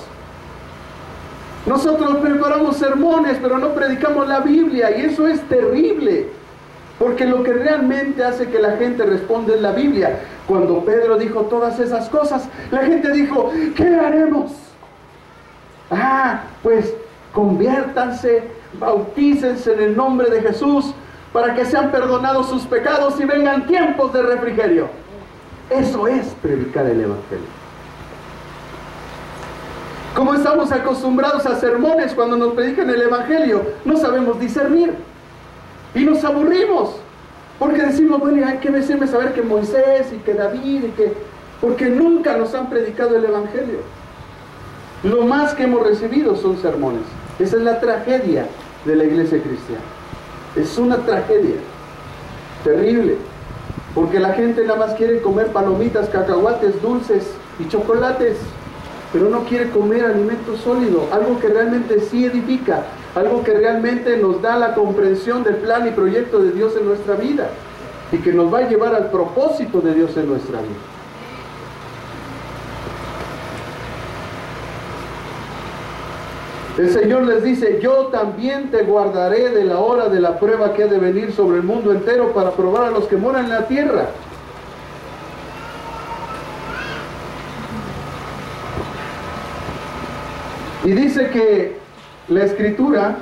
Nosotros preparamos sermones, pero no predicamos la Biblia, y eso es terrible, porque lo que realmente hace que la gente responda es la Biblia. Cuando Pedro dijo todas esas cosas, la gente dijo, ¿qué haremos? Pues conviértanse, bautícense en el nombre de Jesús, para que sean perdonados sus pecados y vengan tiempos de refrigerio. Eso es predicar el Evangelio. Como estamos acostumbrados a sermones cuando nos predican el Evangelio, no sabemos discernir y nos aburrimos, porque decimos, bueno, hay que decirme saber que Moisés y que David porque nunca nos han predicado el Evangelio. Lo más que hemos recibido son sermones. Esa es la tragedia de la iglesia cristiana. Es una tragedia terrible, porque la gente nada más quiere comer palomitas, cacahuates, dulces y chocolates, pero no quiere comer alimento sólido, algo que realmente sí edifica, algo que realmente nos da la comprensión del plan y proyecto de Dios en nuestra vida, y que nos va a llevar al propósito de Dios en nuestra vida. El Señor les dice, yo también te guardaré de la hora de la prueba que ha de venir sobre el mundo entero para probar a los que moran en la tierra. Y dice que la Escritura,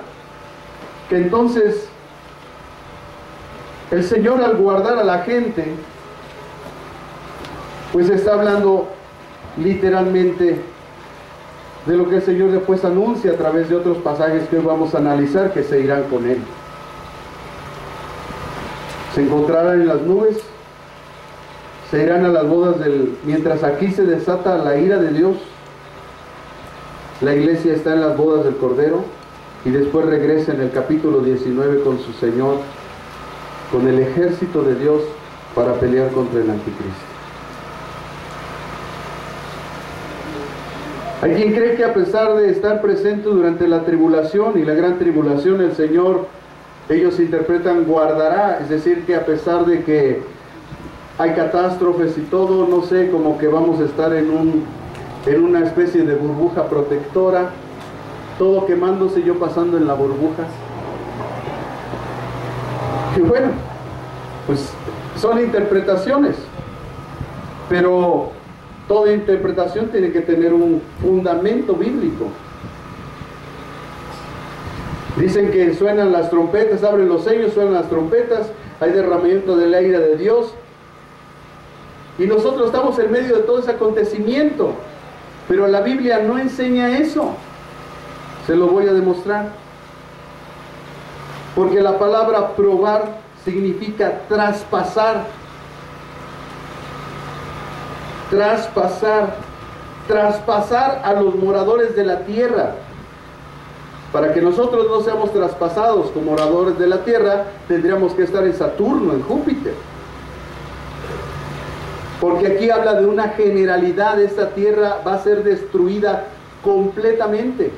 que entonces el Señor al guardar a la gente, pues está hablando literalmente de lo que el Señor después anuncia a través de otros pasajes que hoy vamos a analizar, que se irán con Él. Se encontrarán en las nubes, se irán a las bodas mientras aquí se desata la ira de Dios, la iglesia está en las bodas del Cordero, y después regresa en el capítulo 19 con su Señor, con el ejército de Dios, para pelear contra el anticristo. Hay quien cree que a pesar de estar presente durante la tribulación y la gran tribulación, el Señor, ellos interpretan guardará, es decir, que a pesar de que hay catástrofes y todo, no sé, como que vamos a estar en una especie de burbuja protectora, todo quemándose, yo pasando en la burbuja. Y bueno, pues son interpretaciones, pero toda interpretación tiene que tener un fundamento bíblico. Dicen que suenan las trompetas, abren los sellos, suenan las trompetas, hay derramamiento del aire de Dios, y nosotros estamos en medio de todo ese acontecimiento, pero la Biblia no enseña eso. Se lo voy a demostrar, porque la palabra probar significa traspasar, traspasar a los moradores de la tierra. Para que nosotros no seamos traspasados como moradores de la tierra, tendríamos que estar en Saturno, en Júpiter, porque aquí habla de una generalidad. Esta tierra va a ser destruida completamente.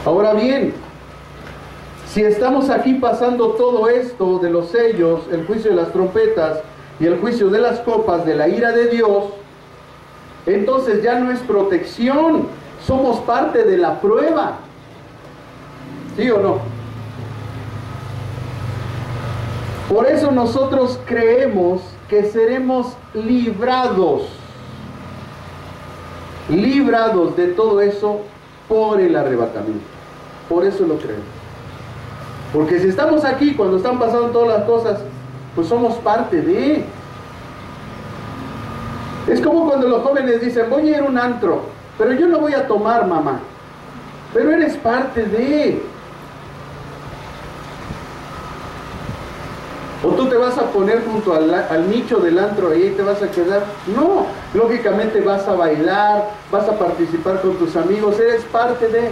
Ahora bien, si estamos aquí pasando todo esto de los sellos, el juicio de las trompetas y el juicio de las copas de la ira de Dios, entonces ya no es protección, somos parte de la prueba. ¿Sí o no? Por eso nosotros creemos que seremos librados de todo eso por el arrebatamiento. Por eso lo creemos. Porque si estamos aquí cuando están pasando todas las cosas, pues somos parte de. Es como cuando los jóvenes dicen, voy a ir a un antro, pero yo no voy a tomar, mamá. Pero eres parte de. O tú te vas a poner junto al nicho del antro y ahí te vas a quedar. No, lógicamente vas a bailar, vas a participar con tus amigos, eres parte de.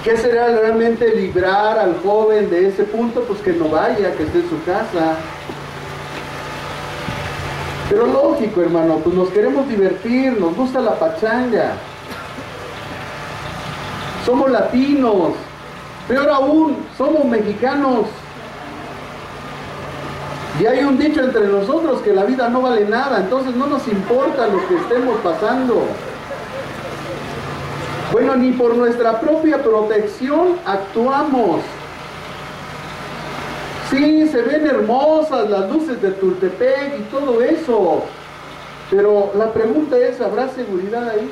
¿Qué será realmente librar al joven de ese punto? Pues que no vaya, que esté en su casa. Pero lógico, hermano, pues nos queremos divertir, nos gusta la pachanga. Somos latinos, peor aún, somos mexicanos. Y hay un dicho entre nosotros que la vida no vale nada, entonces no nos importa lo que estemos pasando. Bueno, ni por nuestra propia protección actuamos. Sí, se ven hermosas las luces de Tultepec y todo eso, pero la pregunta es, ¿habrá seguridad ahí?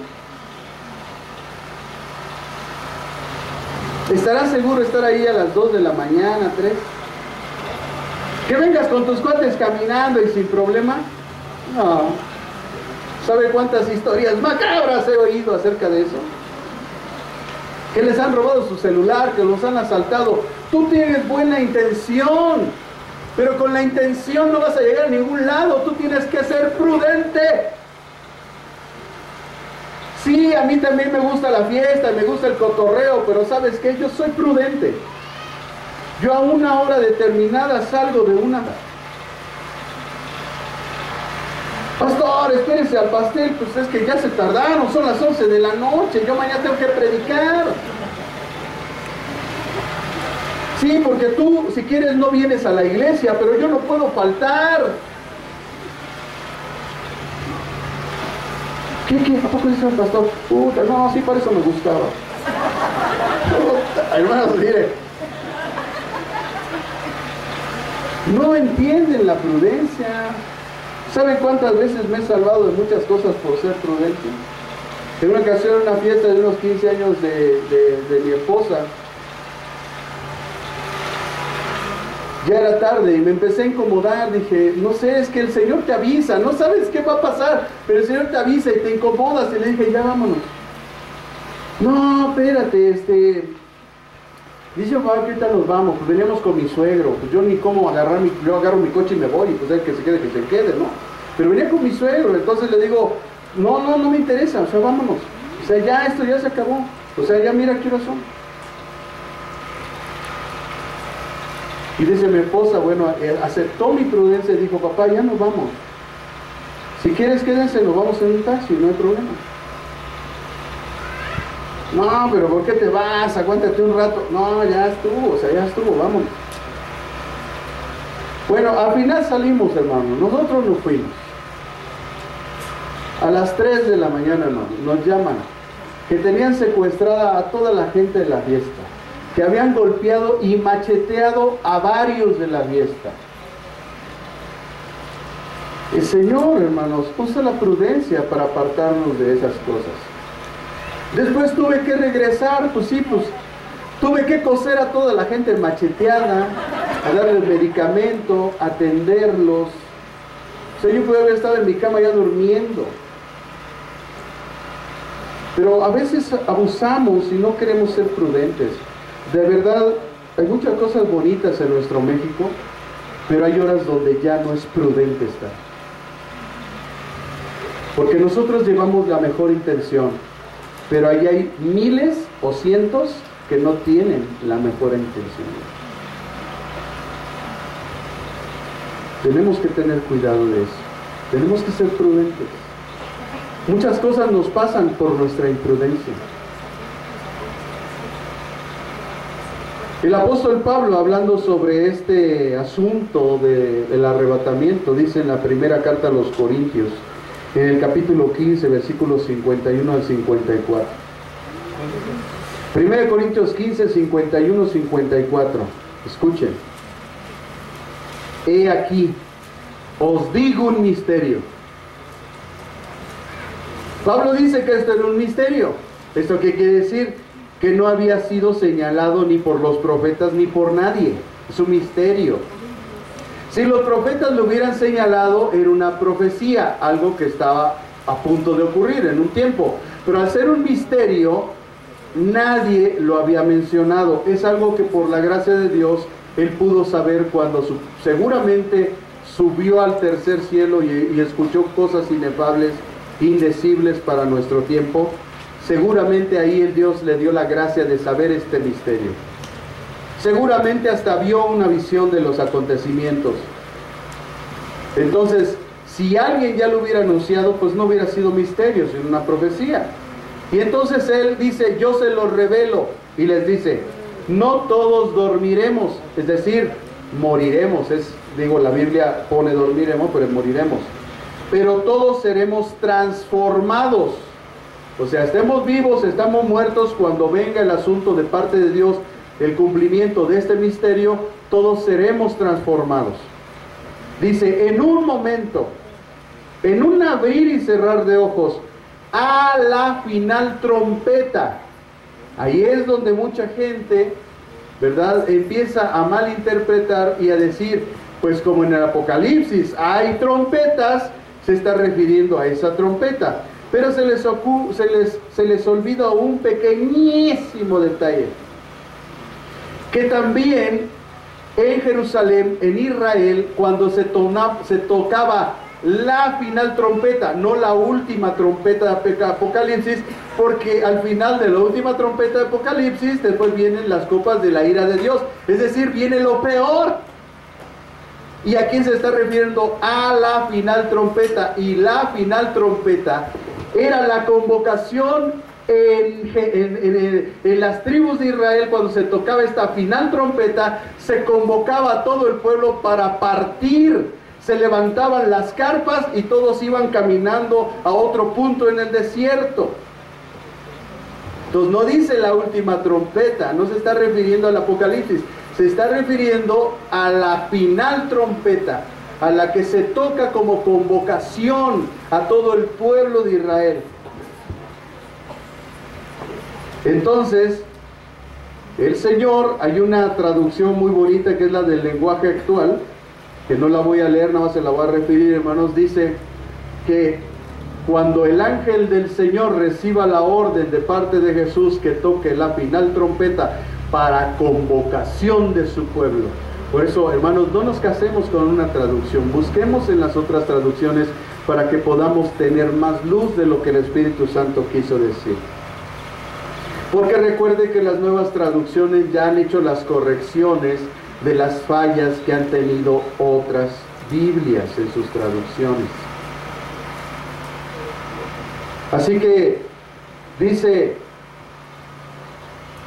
¿Estarás seguro estar ahí a las 2 de la mañana, 3? Que vengas con tus cuates caminando y sin problema. No. ¿Sabe cuántas historias macabras he oído acerca de eso? Que les han robado su celular, que los han asaltado. Tú tienes buena intención, pero con la intención no vas a llegar a ningún lado. Tú tienes que ser prudente. Sí, a mí también me gusta la fiesta, me gusta el cotorreo, pero ¿sabes qué? Yo soy prudente. Yo a una hora determinada salgo de una... Pastor, espérese al pastel, pues es que ya se tardaron, son las 11 de la noche, yo mañana tengo que predicar. Sí, porque tú, si quieres, no vienes a la iglesia, pero yo no puedo faltar. ¿Qué? ¿A poco dice el pastor? Puta, no, sí, para eso me gustaba. Hermanos, mire, no entienden la prudencia. ¿Saben cuántas veces me he salvado de muchas cosas por ser prudente? En una ocasión, en una fiesta de unos 15 años de mi esposa, ya era tarde y me empecé a incomodar. Dije, no sé, es que el Señor te avisa, no sabes qué va a pasar, pero el Señor te avisa y te incomodas. Y le dije, ya vámonos. No, espérate, dice papá que ahorita nos vamos, pues veníamos con mi suegro, pues yo ni cómo agarrar yo agarro mi coche y me voy, y pues el que se quede, ¿no? Pero venía con mi suegro, entonces le digo, no me interesa, o sea, vámonos. O sea, ya esto ya se acabó, o sea, ya mira qué horas son. Y dice mi esposa, bueno, aceptó mi prudencia y dijo, papá, ya nos vamos. Si quieres quédense, nos vamos en un taxi, no hay problema. No, pero ¿por qué te vas? Aguántate un rato. No, ya estuvo, o sea, ya estuvo, vámonos. Bueno, al final salimos, hermano. Nosotros nos fuimos. A las 3 de la mañana, hermano, nos llaman que tenían secuestrada a toda la gente de la fiesta, que habían golpeado y macheteado a varios de la fiesta. El Señor, hermanos, usa la prudencia para apartarnos de esas cosas. Después tuve que regresar, pues sí, pues tuve que coser a toda la gente macheteada, a darles medicamento, atenderlos. O sea, yo pude haber estado en mi cama ya durmiendo. Pero a veces abusamos y no queremos ser prudentes. De verdad, hay muchas cosas bonitas en nuestro México, pero hay horas donde ya no es prudente estar. Porque nosotros llevamos la mejor intención, pero ahí hay miles o cientos que no tienen la mejor intención. Tenemos que tener cuidado de eso. Tenemos que ser prudentes. Muchas cosas nos pasan por nuestra imprudencia. El apóstol Pablo, hablando sobre este asunto del arrebatamiento, dice en la primera carta a los Corintios, en el capítulo 15, versículos 51 al 54. 1 Corintios 15, 51, 54. Escuchen. He aquí, os digo un misterio. Pablo dice que esto era un misterio. ¿Esto qué quiere decir? Que no había sido señalado ni por los profetas ni por nadie. Es un misterio. Si los profetas lo hubieran señalado, era una profecía, algo que estaba a punto de ocurrir en un tiempo. Pero al ser un misterio, nadie lo había mencionado. Es algo que por la gracia de Dios, él pudo saber cuando seguramente subió al tercer cielo y escuchó cosas inefables, indecibles para nuestro tiempo. seguramente ahí el Dios le dio la gracia de saber este misterio. Seguramente hasta vio una visión de los acontecimientos. Entonces, si alguien ya lo hubiera anunciado, pues no hubiera sido misterio, sino una profecía. Y entonces él dice, yo se los revelo, y les dice, no todos dormiremos, es decir, moriremos. La Biblia pone dormiremos, pero moriremos. Pero todos seremos transformados. O sea, estemos vivos, estamos muertos, cuando venga el asunto de parte de Dios, el cumplimiento de este misterio, todos seremos transformados. Dice, en un momento, en un abrir y cerrar de ojos, a la final trompeta. Ahí es donde mucha gente, ¿verdad?, empieza a malinterpretar y a decir, pues como en el Apocalipsis hay trompetas, se está refiriendo a esa trompeta. Pero se les olvida un pequeñísimo detalle, que también en Jerusalén, en Israel, cuando se tocaba la final trompeta, no la última trompeta de Apocalipsis, porque al final de la última trompeta de Apocalipsis, después vienen las copas de la ira de Dios, es decir, viene lo peor. Y aquí se está refiriendo a la final trompeta, y la final trompeta era la convocación en las tribus de Israel. Cuando se tocaba esta final trompeta, se convocaba a todo el pueblo para partir. Se levantaban las carpas y todos iban caminando a otro punto en el desierto. Entonces no dice la última trompeta, no se está refiriendo al Apocalipsis, se está refiriendo a la final trompeta, a la que se toca como convocación a todo el pueblo de Israel. Entonces, el Señor, hay una traducción muy bonita que es la del lenguaje actual, que no la voy a leer, nada más se la voy a referir, hermanos. Dice que cuando el ángel del Señor reciba la orden de parte de Jesús que toque la final trompeta para convocación de su pueblo. Por eso, hermanos, no nos casemos con una traducción, busquemos en las otras traducciones para que podamos tener más luz de lo que el Espíritu Santo quiso decir. Porque recuerde que las nuevas traducciones ya han hecho las correcciones de las fallas que han tenido otras Biblias en sus traducciones. Así que dice,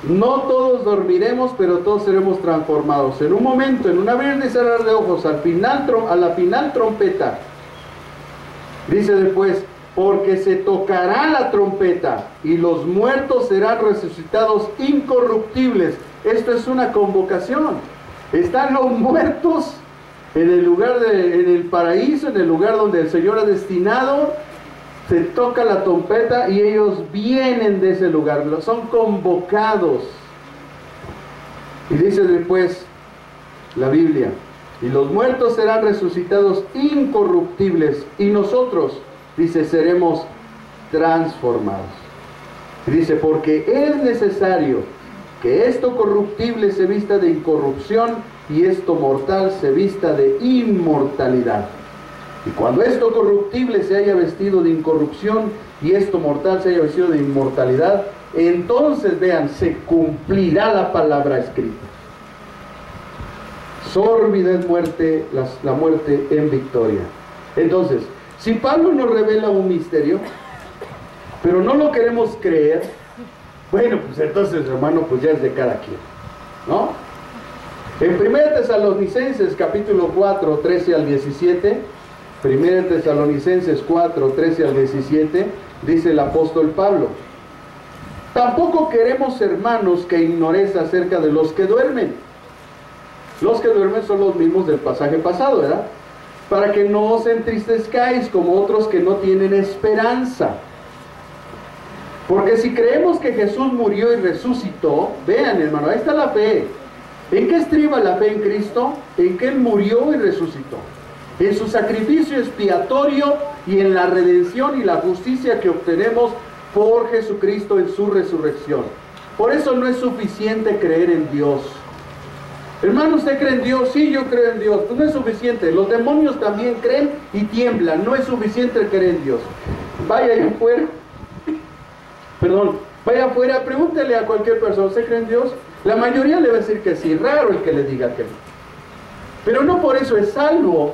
no todos dormiremos, pero todos seremos transformados. En un momento, en un abrir y cerrar de ojos, a la final trompeta, dice después, porque se tocará la trompeta y los muertos serán resucitados incorruptibles. Esto es una convocación. Están los muertos en el lugar en el paraíso, en el lugar donde el Señor ha destinado. Se toca la trompeta y ellos vienen de ese lugar, son convocados. Y dice después la Biblia, y los muertos serán resucitados incorruptibles, y nosotros, dice, seremos transformados. Y dice, porque es necesario que esto corruptible se vista de incorrupción y esto mortal se vista de inmortalidad. Y cuando esto corruptible se haya vestido de incorrupción y esto mortal se haya vestido de inmortalidad, entonces, vean, se cumplirá la palabra escrita. Sórbida es muerte, la muerte en victoria. Entonces, si Pablo nos revela un misterio, pero no lo queremos creer, bueno, pues entonces, hermano, pues ya es de cada quien, ¿no? En 1 Tesalonicenses capítulo 4, 13 al 17, 1 Tesalonicenses 4, 13 al 17, dice el apóstol Pablo, tampoco queremos, hermanos, que ignoréis acerca de los que duermen. Los que duermen son los mismos del pasaje pasado, ¿verdad? Para que no os entristezcáis como otros que no tienen esperanza. Porque si creemos que Jesús murió y resucitó, vean, hermano, ahí está la fe. ¿En qué estriba la fe en Cristo? En que Él murió y resucitó. En su sacrificio expiatorio y en la redención y la justicia que obtenemos por Jesucristo en su resurrección. Por eso no es suficiente creer en Dios. Hermano, ¿usted cree en Dios? Sí, yo creo en Dios. Pues no es suficiente. Los demonios también creen y tiemblan. No es suficiente creer en Dios. Vaya allá afuera vaya afuera, pregúntele a cualquier persona, ¿usted cree en Dios? La mayoría le va a decir que sí, raro el que le diga que no. Pero no por eso es salvo.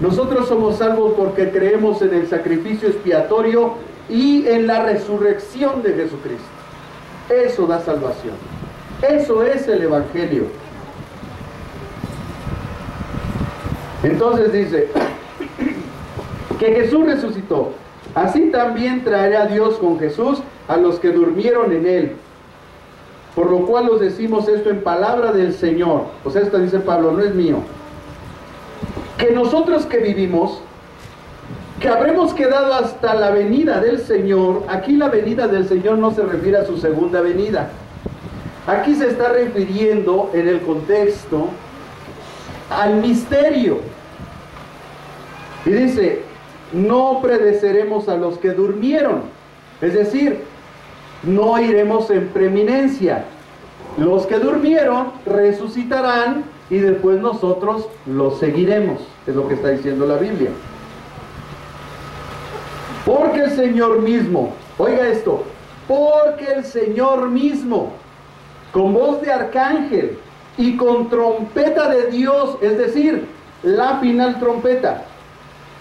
Nosotros somos salvos porque creemos en el sacrificio expiatorio y en la resurrección de Jesucristo. Eso da salvación. Eso es el Evangelio. Entonces dice que Jesús resucitó. Así también traerá Dios con Jesús a los que durmieron en él. Por lo cual os decimos esto en palabra del Señor. O sea, esto dice Pablo, no es mío. Que nosotros que vivimos, que habremos quedado hasta la venida del Señor. Aquí la venida del Señor no se refiere a su segunda venida. Aquí se está refiriendo en el contexto al misterio. Y dice, no predeceremos a los que durmieron. Es decir, no iremos en preeminencia. Los que durmieron resucitarán y después nosotros los seguiremos. Es lo que está diciendo la Biblia. Porque el Señor mismo, oiga esto, porque el Señor mismo, con voz de arcángel y con trompeta de Dios, es decir, la final trompeta,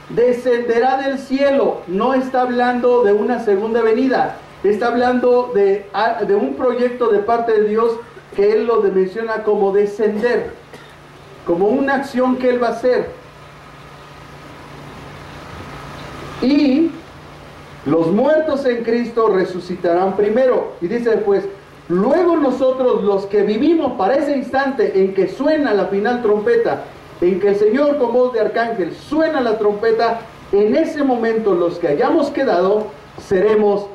descenderá del cielo. No está hablando de una segunda venida, está hablando de un proyecto de parte de Dios que Él lo menciona como descender, como una acción que Él va a hacer. Y los muertos en Cristo resucitarán primero. Y dice después, luego nosotros los que vivimos para ese instante en que suena la final trompeta, en que el Señor con voz de arcángel suena la trompeta, en ese momento los que hayamos quedado seremos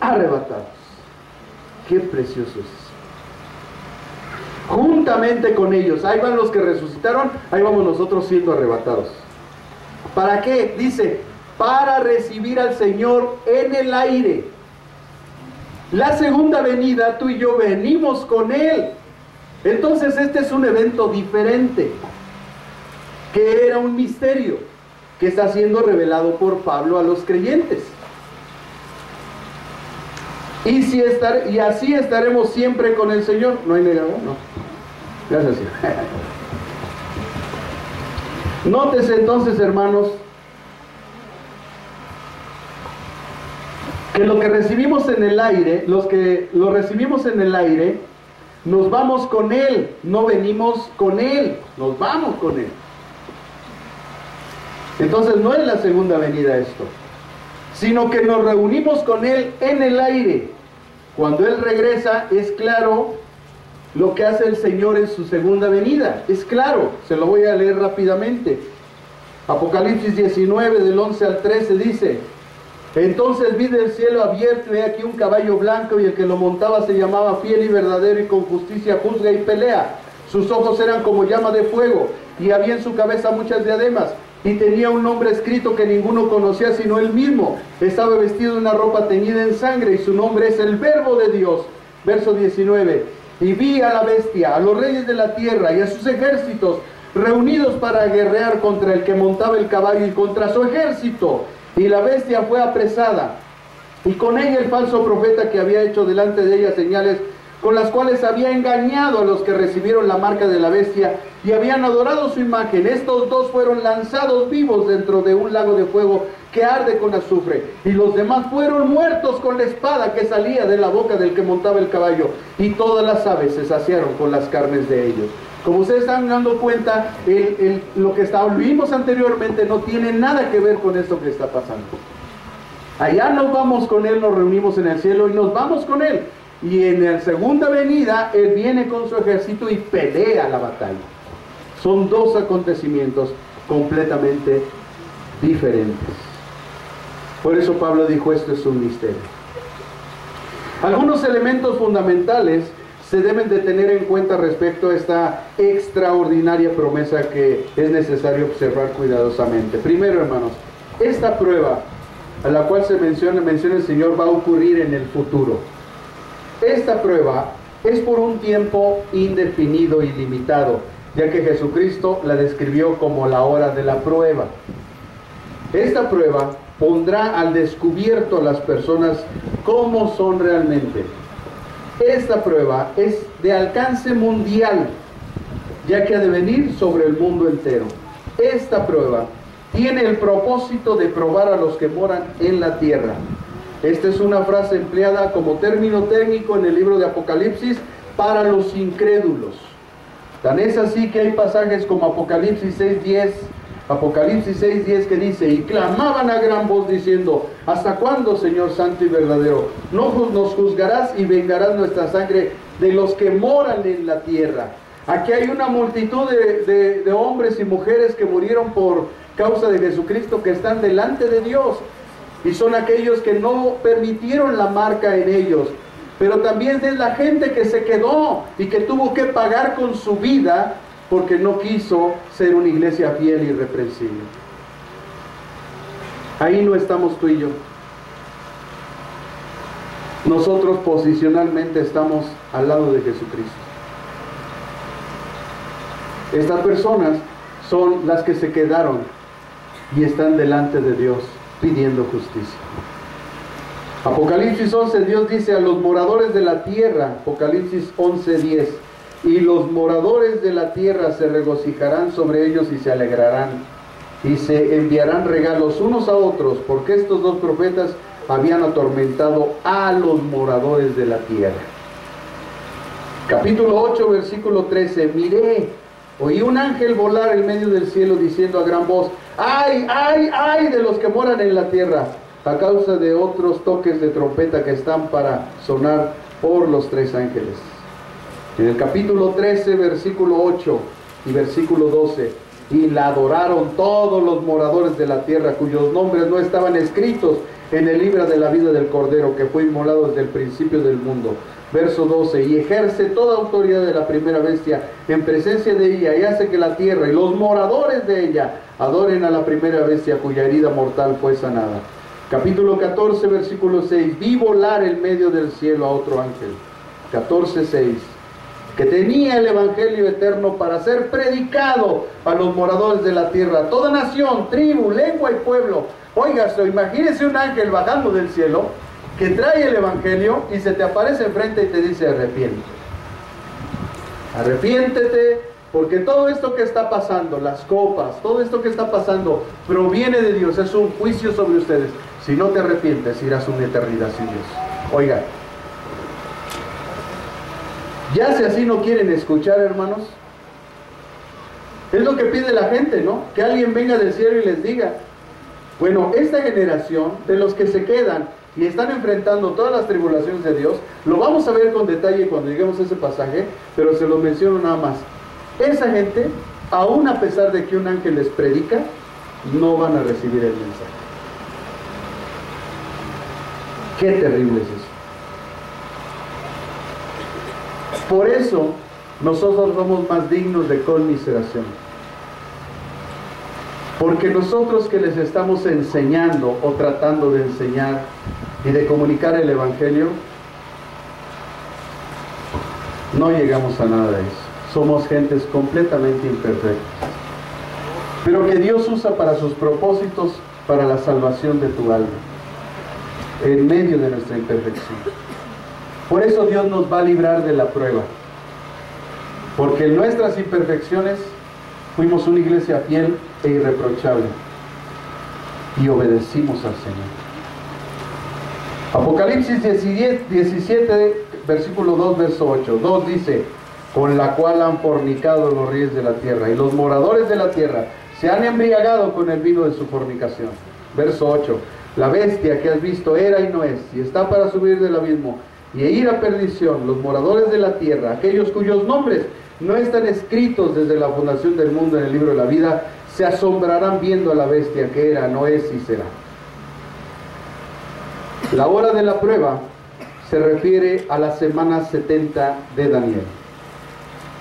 arrebatados. Qué precioso es. Juntamente con ellos, ahí van los que resucitaron, ahí vamos nosotros siendo arrebatados. ¿Para qué? Dice, para recibir al Señor en el aire. La segunda venida, tú y yo venimos con Él. Entonces este es un evento diferente, que era un misterio, que está siendo revelado por Pablo a los creyentes. Y así estaremos siempre con el Señor. ¿No hay negado? No. Gracias, Señor. Nótese entonces, hermanos, que lo que recibimos en el aire, los que lo recibimos en el aire, nos vamos con Él, no venimos con Él, nos vamos con Él. Entonces no es la segunda venida esto, sino que nos reunimos con Él en el aire. Cuando Él regresa, es claro lo que hace el Señor en su segunda venida. Es claro, se lo voy a leer rápidamente. Apocalipsis 19, del 11 al 13 dice: entonces vi del cielo abierto y he aquí un caballo blanco, y el que lo montaba se llamaba Fiel y Verdadero, y con justicia juzga y pelea. Sus ojos eran como llama de fuego, y había en su cabeza muchas diademas, y tenía un nombre escrito que ninguno conocía sino él mismo. Estaba vestido de una ropa teñida en sangre, y su nombre es el Verbo de Dios. Verso 19: y vi a la bestia, a los reyes de la tierra y a sus ejércitos reunidos para guerrear contra el que montaba el caballo y contra su ejército. Y la bestia fue apresada, y con ella el falso profeta que había hecho delante de ella señales, con las cuales había engañado a los que recibieron la marca de la bestia y habían adorado su imagen. Estos dos fueron lanzados vivos dentro de un lago de fuego que arde con azufre, y los demás fueron muertos con la espada que salía de la boca del que montaba el caballo, y todas las aves se saciaron con las carnes de ellos. Como ustedes están dando cuenta, lo que vimos anteriormente no tiene nada que ver con esto que está pasando. Allá nos vamos con Él, nos reunimos en el cielo y nos vamos con Él. Y en la segunda venida, Él viene con su ejército y pelea la batalla. Son dos acontecimientos completamente diferentes. Por eso Pablo dijo, esto es un misterio. Algunos elementos fundamentales se deben de tener en cuenta respecto a esta extraordinaria promesa que es necesario observar cuidadosamente. Primero, hermanos, esta prueba a la cual se menciona el Señor va a ocurrir en el futuro. Esta prueba es por un tiempo indefinido y limitado, ya que Jesucristo la describió como la hora de la prueba. Esta prueba pondrá al descubierto a las personas cómo son realmente. Esta prueba es de alcance mundial, ya que ha de venir sobre el mundo entero. Esta prueba tiene el propósito de probar a los que moran en la tierra. Esta es una frase empleada como término técnico en el libro de Apocalipsis para los incrédulos. Tan es así que hay pasajes como Apocalipsis 6:10 que dice: y clamaban a gran voz diciendo: ¿hasta cuándo, Señor santo y verdadero, no nos juzgarás y vengarás nuestra sangre de los que moran en la tierra? Aquí hay una multitud de hombres y mujeres que murieron por causa de Jesucristo, que están delante de Dios, y son aquellos que no permitieron la marca en ellos. Pero también es la gente que se quedó y que tuvo que pagar con su vida porque no quiso ser una iglesia fiel y irreprensible. Ahí no estamos tú y yo. Nosotros posicionalmente estamos al lado de Jesucristo. Estas personas son las que se quedaron y están delante de Dios pidiendo justicia. Apocalipsis 11, Dios dice a los moradores de la tierra, Apocalipsis 11:10, y los moradores de la tierra se regocijarán sobre ellos y se alegrarán, y se enviarán regalos unos a otros, porque estos dos profetas habían atormentado a los moradores de la tierra. Capítulo 8, versículo 13, miré, oí un ángel volar en medio del cielo diciendo a gran voz: ¡ay, ay, ay de los que moran en la tierra! A causa de otros toques de trompeta que están para sonar por los tres ángeles. En el capítulo 13, versículo 8 y versículo 12, y la adoraron todos los moradores de la tierra, cuyos nombres no estaban escritos en el libro de la vida del Cordero, que fue inmolado desde el principio del mundo. Verso 12, y ejerce toda autoridad de la primera bestia en presencia de ella, y hace que la tierra y los moradores de ella adoren a la primera bestia, cuya herida mortal fue sanada. Capítulo 14, versículo 6, vi volar en medio del cielo a otro ángel, 14:6, que tenía el evangelio eterno para ser predicado a los moradores de la tierra, toda nación, tribu, lengua y pueblo. Óigase, imagínese un ángel bajando del cielo que trae el evangelio y se te aparece enfrente y te dice: arrepiéntete, porque todo esto que está pasando, las copas, todo esto que está pasando proviene de Dios, es un juicio sobre ustedes. Si no te arrepientes, irás una eternidad sin Dios. Oiga, ya si así no quieren escuchar, hermanos, es lo que pide la gente, ¿no? Que alguien venga del cielo y les diga. Bueno, esta generación de los que se quedan y están enfrentando todas las tribulaciones de Dios, lo vamos a ver con detalle cuando lleguemos a ese pasaje, pero se lo menciono nada más. Esa gente, aún a pesar de que un ángel les predica, no van a recibir el mensaje. Qué terrible es eso. Por eso nosotros somos más dignos de conmiseración, porque nosotros que les estamos enseñando o tratando de enseñar y de comunicar el evangelio, no llegamos a nada de eso. Somos gentes completamente imperfectas, pero que Dios usa para sus propósitos, para la salvación de tu alma, en medio de nuestra imperfección. Por eso Dios nos va a librar de la prueba, porque en nuestras imperfecciones fuimos una iglesia fiel e irreprochable y obedecimos al Señor. Apocalipsis 17, versículo 2, verso 8. 2 dice: con la cual han fornicado los reyes de la tierra, y los moradores de la tierra se han embriagado con el vino de su fornicación. Verso 8. La bestia que has visto era y no es, y está para subir del abismo y ir a perdición. Los moradores de la tierra, aquellos cuyos nombres no están escritos desde la fundación del mundo en el libro de la vida, se asombrarán viendo a la bestia que era, no es y será. La hora de la prueba se refiere a la semana 70 de Daniel.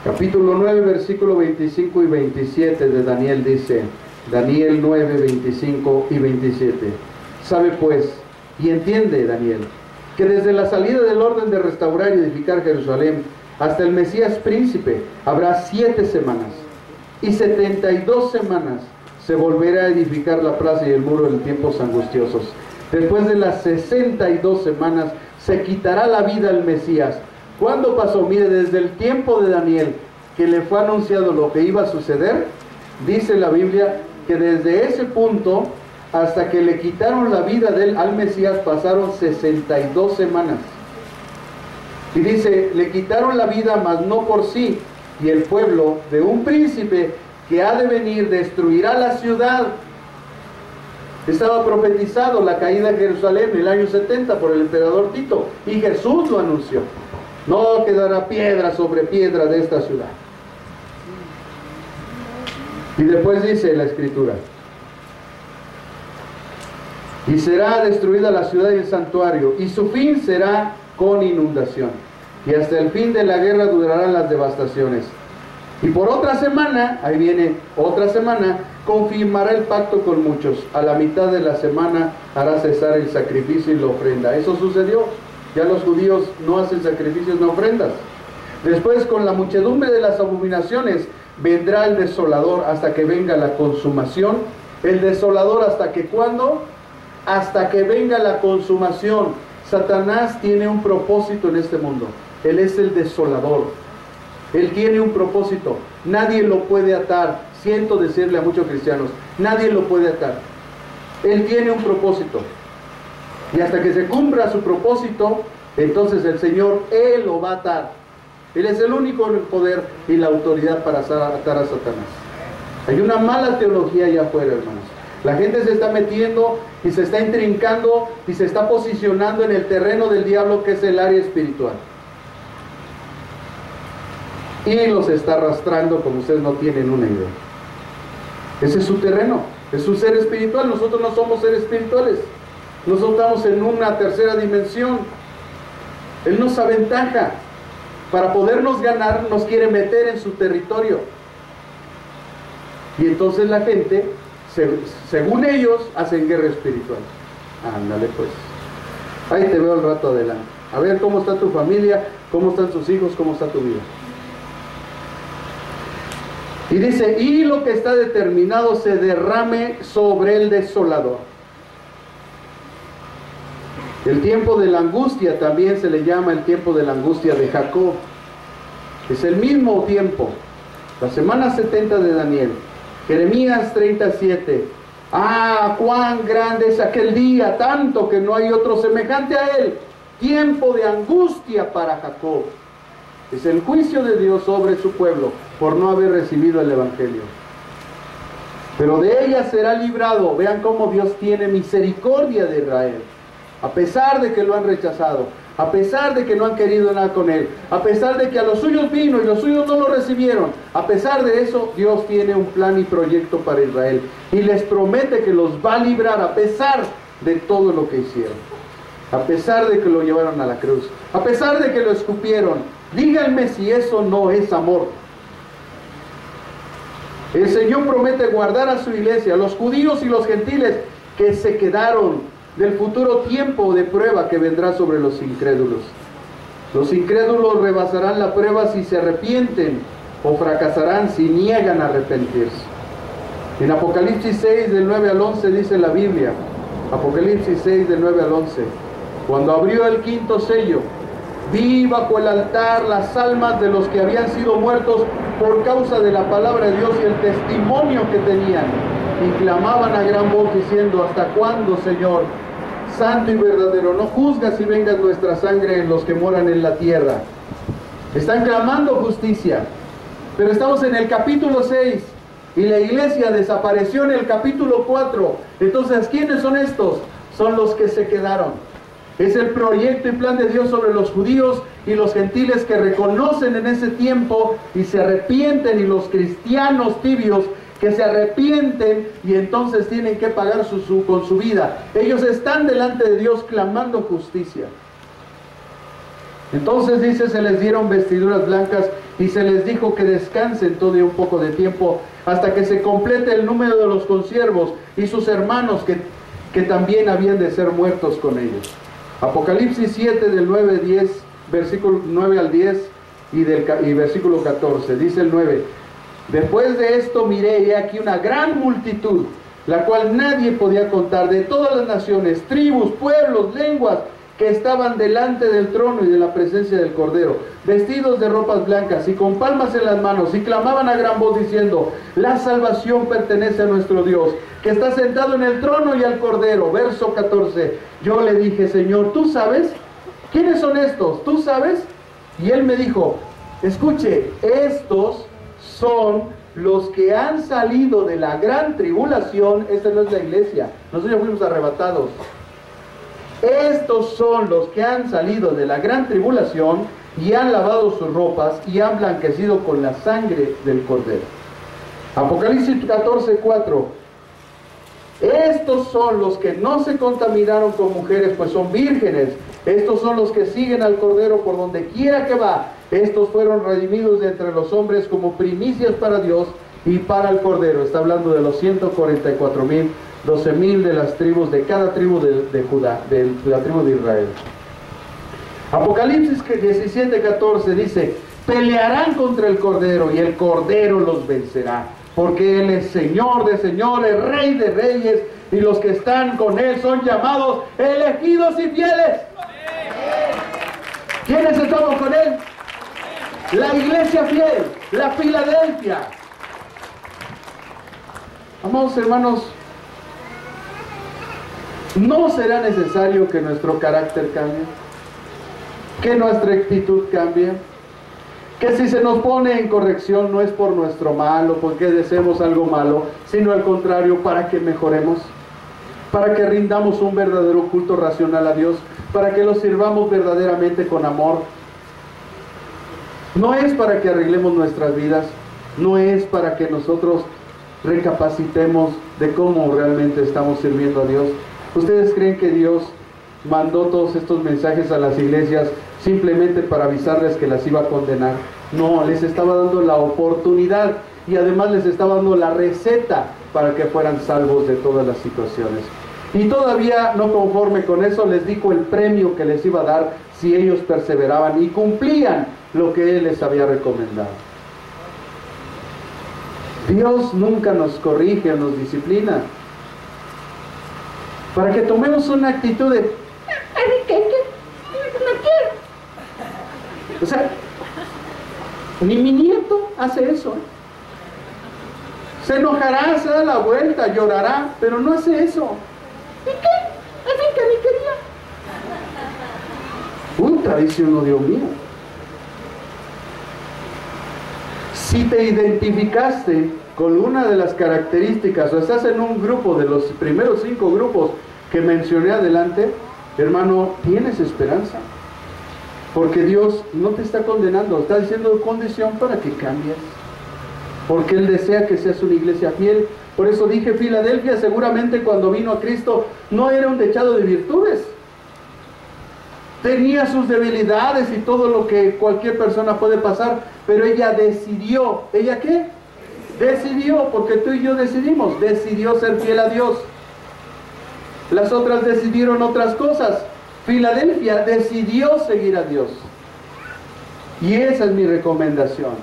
Capítulo 9, versículo 25 y 27 de Daniel dice, Daniel 9, 25 y 27. Sabe pues, y entiende, Daniel, que desde la salida del orden de restaurar y edificar Jerusalén hasta el Mesías príncipe habrá 7 semanas, y 72 semanas se volverá a edificar la plaza y el muro en tiempos angustiosos. Después de las 62 semanas se quitará la vida al Mesías. ¿Cuándo pasó? Mire, desde el tiempo de Daniel, que le fue anunciado lo que iba a suceder, dice la Biblia que desde ese punto hasta que le quitaron la vida al Mesías pasaron 62 semanas. Y dice, le quitaron la vida, mas no por sí, y el pueblo de un príncipe que ha de venir destruirá la ciudad. Estaba profetizado la caída de Jerusalén en el año 70 por el emperador Tito, y Jesús lo anunció. No quedará piedra sobre piedra de esta ciudad. Y después dice la Escritura, y será destruida la ciudad y el santuario, y su fin será con inundación, y hasta el fin de la guerra durarán las devastaciones. Y por otra semana, ahí viene otra semana, confirmará el pacto con muchos. A la mitad de la semana hará cesar el sacrificio y la ofrenda. Eso sucedió. Ya los judíos no hacen sacrificios ni ofrendas. Después, con la muchedumbre de las abominaciones, vendrá el desolador hasta que venga la consumación. El desolador hasta que, ¿cuándo? Hasta que venga la consumación. Satanás tiene un propósito en este mundo. Él es el desolador. Él tiene un propósito. Nadie lo puede atar. Siento decirle a muchos cristianos, nadie lo puede atar. Él tiene un propósito. Y hasta que se cumpla su propósito, entonces el Señor, Él lo va a atar. Él es el único poder y la autoridad para atar a Satanás. Hay una mala teología allá afuera, hermanos. La gente se está metiendo y se está intrincando y se está posicionando en el terreno del diablo, que es el área espiritual. Y los está arrastrando como ustedes no tienen una idea. Ese es su terreno, es su ser espiritual. Nosotros no somos seres espirituales. Nosotros estamos en una tercera dimensión. Él nos aventaja. Para podernos ganar, nos quiere meter en su territorio. Y entonces la gente, según ellos, hacen guerra espiritual. Ándale pues. Ahí te veo al rato adelante. A ver cómo está tu familia, cómo están tus hijos, cómo está tu vida. Y dice, y lo que está determinado se derrame sobre el desolador. El tiempo de la angustia también se le llama el tiempo de la angustia de Jacob. Es el mismo tiempo. La semana 70 de Daniel. Jeremías 37. Ah, cuán grande es aquel día, tanto que no hay otro semejante a él. Tiempo de angustia para Jacob. Es el juicio de Dios sobre su pueblo por no haber recibido el Evangelio. Pero de ella será librado. Vean cómo Dios tiene misericordia de Israel. A pesar de que lo han rechazado, a pesar de que no han querido nada con él, a pesar de que a los suyos vino y los suyos no lo recibieron, a pesar de eso, Dios tiene un plan y proyecto para Israel. Y les promete que los va a librar a pesar de todo lo que hicieron. A pesar de que lo llevaron a la cruz, a pesar de que lo escupieron. Díganme si eso no es amor. El Señor promete guardar a su iglesia, los judíos y los gentiles que se quedaron del futuro tiempo de prueba que vendrá sobre los incrédulos. Los incrédulos rebasarán la prueba si se arrepienten, o fracasarán si niegan a arrepentirse. En Apocalipsis 6 del 9 al 11 dice la Biblia, Apocalipsis 6 del 9 al 11, cuando abrió el quinto sello, vi bajo el altar las almas de los que habían sido muertos por causa de la palabra de Dios y el testimonio que tenían. Y clamaban a gran voz diciendo, ¿hasta cuándo, Señor, santo y verdadero, no juzgas y vengas nuestra sangre en los que moran en la tierra? Están clamando justicia. Pero estamos en el capítulo 6 y la iglesia desapareció en el capítulo 4. Entonces, ¿quiénes son estos? Son los que se quedaron. Es el proyecto y plan de Dios sobre los judíos y los gentiles que reconocen en ese tiempo y se arrepienten, y los cristianos tibios que se arrepienten y entonces tienen que pagar con su vida. Ellos están delante de Dios clamando justicia. Entonces dice, se les dieron vestiduras blancas y se les dijo que descansen todavía un poco de tiempo hasta que se complete el número de los consiervos y sus hermanos que también habían de ser muertos con ellos. Apocalipsis 7 del 9, 10, versículo 9 al 10 y versículo 14. Dice el 9, Después de esto miré y he aquí una gran multitud, la cual nadie podía contar, de todas las naciones, tribus, pueblos, lenguas, que estaban delante del trono y de la presencia del Cordero, vestidos de ropas blancas y con palmas en las manos, y clamaban a gran voz diciendo: la salvación pertenece a nuestro Dios, que está sentado en el trono y al Cordero. Verso 14, yo le dije: Señor, ¿tú sabes? ¿Quiénes son estos? ¿Tú sabes? Y él me dijo: escuche, estos son los que han salido de la gran tribulación. Esta no es la iglesia, nosotros ya fuimos arrebatados. Estos son los que han salido de la gran tribulación y han lavado sus ropas y han blanquecido con la sangre del Cordero. Apocalipsis 14:4. Estos son los que no se contaminaron con mujeres, pues son vírgenes. Estos son los que siguen al Cordero por donde quiera que va. Estos fueron redimidos de entre los hombres como primicias para Dios y para el Cordero. Está hablando de los 144,000, 12,000 de las tribus, de cada tribu de Judá, de la tribu de Israel. Apocalipsis 17:14 dice: pelearán contra el Cordero y el Cordero los vencerá, porque Él es Señor de señores, Rey de reyes, y los que están con Él son llamados elegidos y fieles. ¿Quiénes estamos con Él? La iglesia fiel, la Filadelfia. Amados hermanos, ¿no será necesario que nuestro carácter cambie? ¿Que nuestra actitud cambie? Que si se nos pone en corrección no es por nuestro mal o porque deseemos algo malo, sino al contrario, para que mejoremos, para que rindamos un verdadero culto racional a Dios, para que lo sirvamos verdaderamente con amor. No es para que arreglemos nuestras vidas, no es para que nosotros recapacitemos de cómo realmente estamos sirviendo a Dios. ¿Ustedes creen que Dios mandó todos estos mensajes a las iglesias simplemente para avisarles que las iba a condenar? No, les estaba dando la oportunidad y además les estaba dando la receta para que fueran salvos de todas las situaciones. Y todavía no conforme con eso, les dijo el premio que les iba a dar si ellos perseveraban y cumplían lo que Él les había recomendado. Dios nunca nos corrige o nos disciplina para que tomemos una actitud de: no quiero. O sea, ni mi nieto hace eso. Se enojará, se da la vuelta, llorará, pero no hace eso. ¿Y qué? Así que ni quería. Puta, dice uno, Dios mío. Si te identificaste con una de las características o estás en un grupo de los primeros 5 grupos que mencioné adelante, hermano, tienes esperanza, porque Dios no te está condenando, está diciendo condición para que cambies, porque Él desea que seas una iglesia fiel. Por eso dije, Filadelfia seguramente cuando vino a Cristo no era un dechado de virtudes, tenía sus debilidades y todo lo que cualquier persona puede pasar, pero ella decidió. ¿Ella qué? Decidió, porque tú y yo decidimos, decidió ser fiel a Dios. Las otras decidieron otras cosas. Filadelfia decidió seguir a Dios. Y esa es mi recomendación.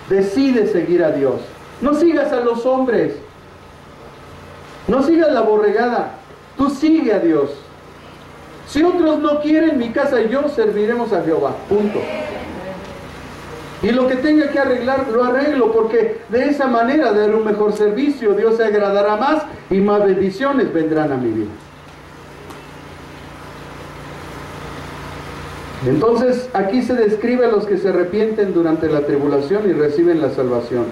Decide seguir a Dios. No sigas a los hombres. No sigas la borregada. Tú sigue a Dios. Si otros no quieren, mi casa y yo serviremos a Jehová. Punto. Y lo que tenga que arreglar, lo arreglo, porque de esa manera, de dar un mejor servicio, Dios se agradará más y más bendiciones vendrán a mi vida. Entonces, aquí se describe a los que se arrepienten durante la tribulación y reciben la salvación,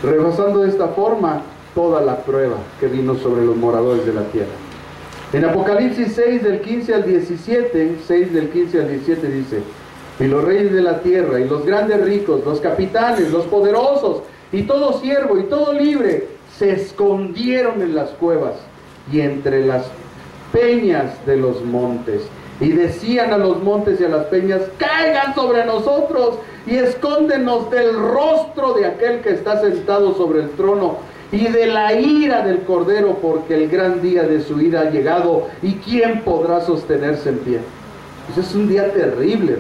rebasando de esta forma toda la prueba que vino sobre los moradores de la tierra. En Apocalipsis 6, del 15 al 17, 6 del 15 al 17 dice: y los reyes de la tierra, y los grandes ricos, los capitanes, los poderosos, y todo siervo, y todo libre, se escondieron en las cuevas, y entre las peñas de los montes, y decían a los montes y a las peñas: caigan sobre nosotros, y escóndenos del rostro de aquel que está sentado sobre el trono, y de la ira del Cordero, porque el gran día de su ira ha llegado, y ¿quién podrá sostenerse en pie? Pues es un día terrible.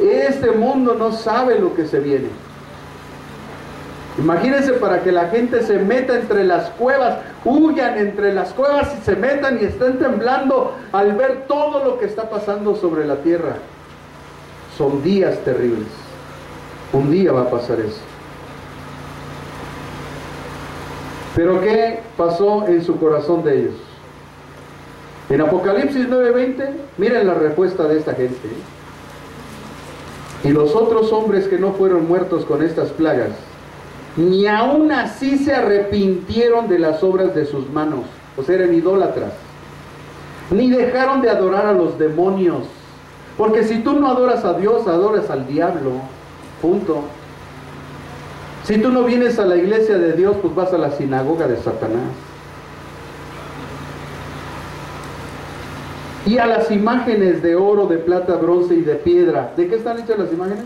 Este mundo no sabe lo que se viene. Imagínense, para que la gente se meta entre las cuevas, huyan entre las cuevas y se metan y estén temblando al ver todo lo que está pasando sobre la tierra. Son días terribles. Un día va a pasar eso. Pero ¿qué pasó en su corazón de ellos? En Apocalipsis 9:20, miren la respuesta de esta gente. Y los otros hombres que no fueron muertos con estas plagas, ni aún así se arrepintieron de las obras de sus manos, o sea, eran idólatras, ni dejaron de adorar a los demonios, porque si tú no adoras a Dios, adoras al diablo, punto. Si tú no vienes a la iglesia de Dios, pues vas a la sinagoga de Satanás. Y a las imágenes de oro, de plata, bronce y de piedra. ¿De qué están hechas las imágenes?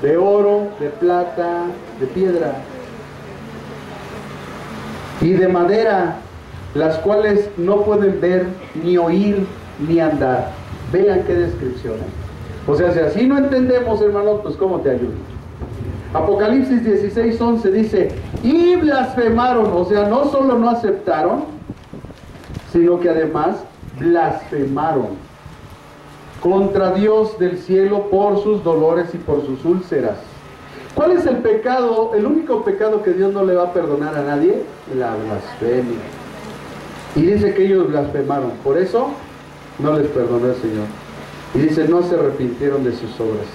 De oro, de plata, de piedra y de madera, las cuales no pueden ver, ni oír, ni andar. Vean qué descripción. O sea, si así no entendemos, hermanos, pues ¿cómo te ayudo? Apocalipsis 16:11 dice, y blasfemaron, o sea, no solo no aceptaron, sino que además blasfemaron contra Dios del cielo por sus dolores y por sus úlceras. ¿Cuál es el pecado, el único pecado que Dios no le va a perdonar a nadie? La blasfemia. Y dice que ellos blasfemaron, por eso no les perdonó el Señor. Y dice, no se arrepintieron de sus obras.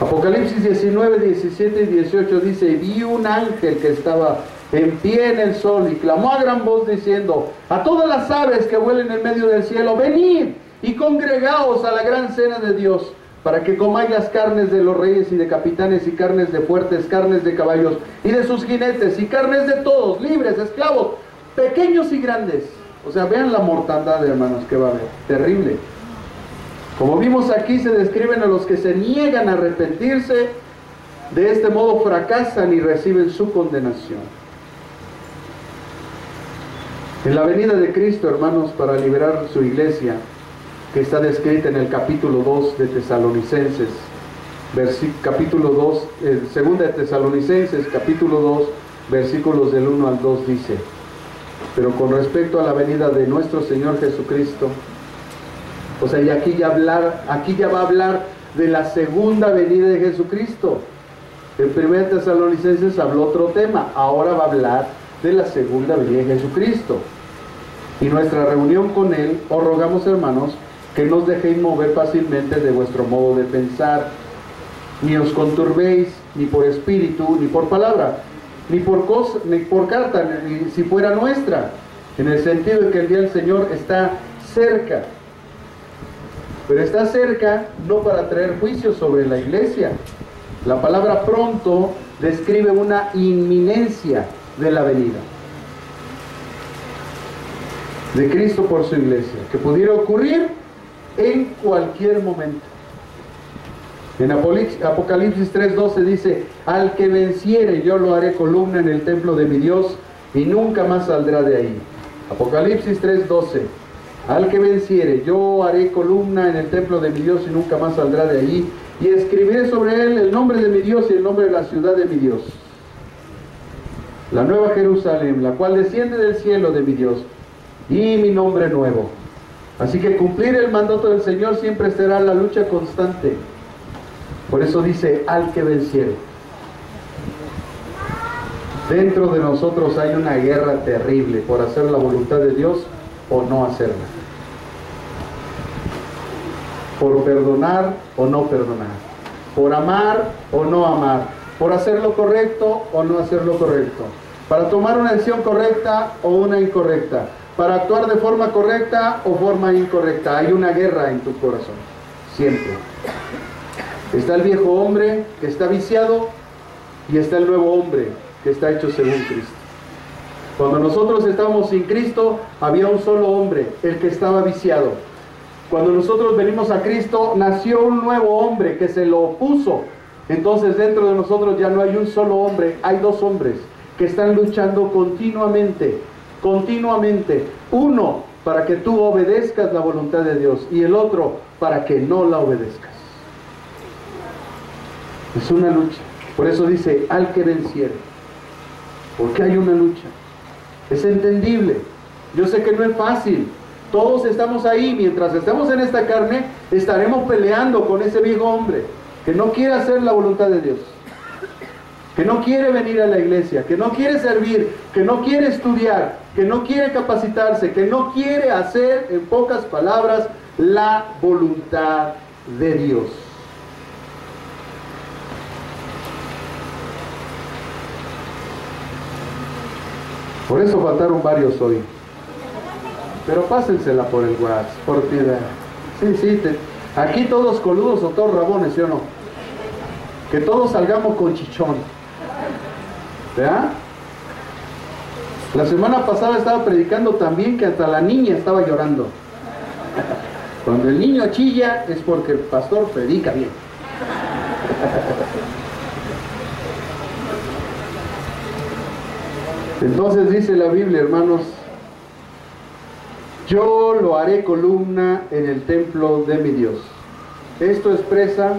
Apocalipsis 19, 17 y 18 dice, vi un ángel que estaba en pie en el sol y clamó a gran voz diciendo, a todas las aves que vuelen en medio del cielo, venid y congregaos a la gran cena de Dios, para que comáis las carnes de los reyes y de capitanes y carnes de fuertes, carnes de caballos y de sus jinetes y carnes de todos, libres, esclavos, pequeños y grandes. O sea, vean la mortandad, hermanos, que va a haber, terrible. Como vimos aquí, se describen a los que se niegan a arrepentirse, de este modo fracasan y reciben su condenación. En la venida de Cristo, hermanos, para liberar su iglesia, que está descrita en el capítulo 2 de Tesalonicenses, capítulo 2, segunda de Tesalonicenses, capítulo 2, versículos del 1 al 2 dice, pero con respecto a la venida de nuestro Señor Jesucristo, o sea, y aquí ya va a hablar de la segunda venida de Jesucristo. En 1 Tesalonicenses habló otro tema, ahora va a hablar de la segunda venida de Jesucristo. Y nuestra reunión con Él, os rogamos, hermanos, que no os dejéis mover fácilmente de vuestro modo de pensar, ni os conturbéis, ni por espíritu, ni por palabra, ni por carta, ni si fuera nuestra, en el sentido de que el día del Señor está cerca. Pero está cerca no para traer juicio sobre la iglesia. La palabra pronto describe una inminencia de la venida de Cristo por su iglesia, que pudiera ocurrir en cualquier momento. En Apocalipsis 3:12 dice, al que venciere yo lo haré columna en el templo de mi Dios y nunca más saldrá de ahí. Apocalipsis 3:12, al que venciere yo haré columna en el templo de mi Dios y nunca más saldrá de ahí, y escribiré sobre él el nombre de mi Dios y el nombre de la ciudad de mi Dios, la nueva Jerusalén, la cual desciende del cielo de mi Dios, y mi nombre nuevo. Así que cumplir el mandato del Señor siempre será la lucha constante. Por eso dice, al que venciere. Dentro de nosotros hay una guerra terrible por hacer la voluntad de Dios o no hacerla, por perdonar o no perdonar, por amar o no amar, por hacer lo correcto o no hacer lo correcto, para tomar una decisión correcta o una incorrecta, para actuar de forma correcta o forma incorrecta. Hay una guerra en tu corazón, siempre. Está el viejo hombre que está viciado y está el nuevo hombre que está hecho según Cristo. Cuando nosotros estábamos sin Cristo, había un solo hombre, el que estaba viciado. Cuando nosotros venimos a Cristo, nació un nuevo hombre que se lo opuso. Entonces dentro de nosotros ya no hay un solo hombre, hay dos hombres que están luchando continuamente. Uno para que tú obedezcas la voluntad de Dios y el otro para que no la obedezcas. Es una lucha. Por eso dice, al que venciere. Porque hay una lucha. Es entendible. Yo sé que no es fácil. Todos estamos ahí. Mientras estamos en esta carne, estaremos peleando con ese viejo hombre que no quiere hacer la voluntad de Dios, que no quiere venir a la iglesia, que no quiere servir, que no quiere estudiar, que no quiere capacitarse, que no quiere hacer, en pocas palabras, la voluntad de Dios. Por eso faltaron varios hoy. Pero pásensela por el WhatsApp, por piedad. Sí, aquí todos coludos o todos rabones, ¿sí o no? Que todos salgamos con chichón. ¿Verdad? La semana pasada estaba predicando también que hasta la niña estaba llorando. Cuando el niño chilla es porque el pastor predica bien. Entonces dice la Biblia, hermanos, yo lo haré columna en el templo de mi Dios. Esto expresa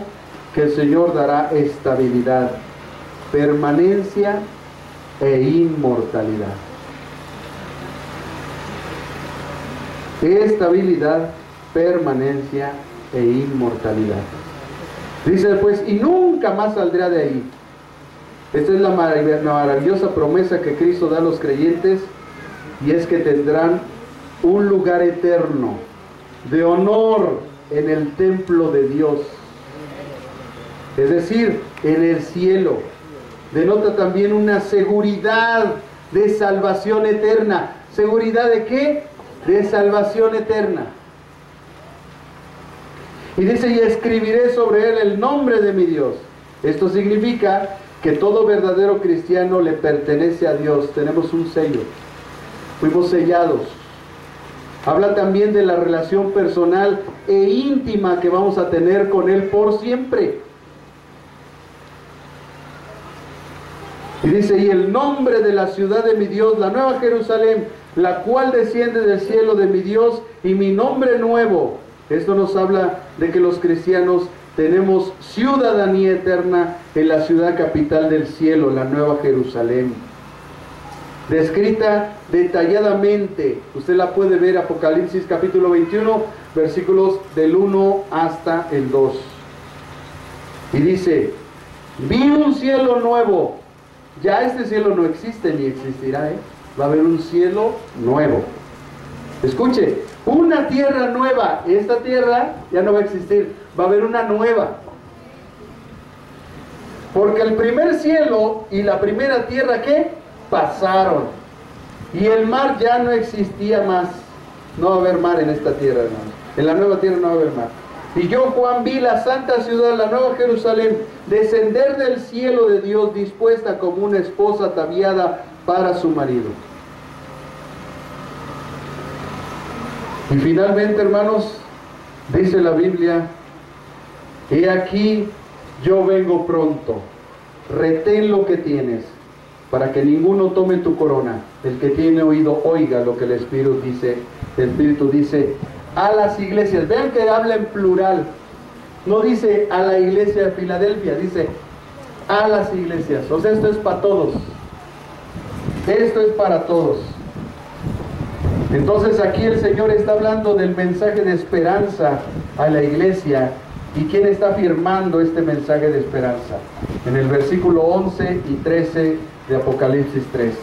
que el Señor dará estabilidad, permanencia e inmortalidad. Estabilidad, permanencia e inmortalidad. Dice después, y nunca más saldrá de ahí. Esta es la maravillosa promesa que Cristo da a los creyentes, y es que tendrán un lugar eterno de honor en el templo de Dios, es decir, en el cielo. Denota también una seguridad de salvación eterna. ¿Seguridad de qué? De salvación eterna. Y dice, y escribiré sobre él el nombre de mi Dios. Esto significa que todo verdadero cristiano le pertenece a Dios. Tenemos un sello, fuimos sellados. Habla también de la relación personal e íntima que vamos a tener con Él por siempre. Y dice, y el nombre de la ciudad de mi Dios, la nueva Jerusalén, la cual desciende del cielo de mi Dios, y mi nombre nuevo. Esto nos habla de que los cristianos tenemos ciudadanía eterna en la ciudad capital del cielo, la nueva Jerusalén. Descrita detalladamente, usted la puede ver, Apocalipsis capítulo 21, versículos del 1 hasta el 2. Y dice, vi un cielo nuevo. Ya este cielo no existe ni existirá, va a haber un cielo nuevo. Escuche, una tierra nueva. Esta tierra ya no va a existir, va a haber una nueva. Porque el primer cielo y la primera tierra, ¿qué? Pasaron. Y el mar ya no existía más. No va a haber mar en esta tierra, hermanos. En la nueva tierra no va a haber mar. Y yo, Juan, vi la santa ciudad, la nueva Jerusalén, descender del cielo de Dios, dispuesta como una esposa ataviada para su marido. Y finalmente, hermanos, dice la Biblia, he aquí, yo vengo pronto, retén lo que tienes, para que ninguno tome tu corona. El que tiene oído, oiga lo que el Espíritu dice a las iglesias. Vean que habla en plural, no dice a la iglesia de Filadelfia, dice a las iglesias. O sea, esto es para todos, esto es para todos. Entonces aquí el Señor está hablando del mensaje de esperanza a la iglesia. ¿Y quién está firmando este mensaje de esperanza? En el versículo 11 y 13 de Apocalipsis 3.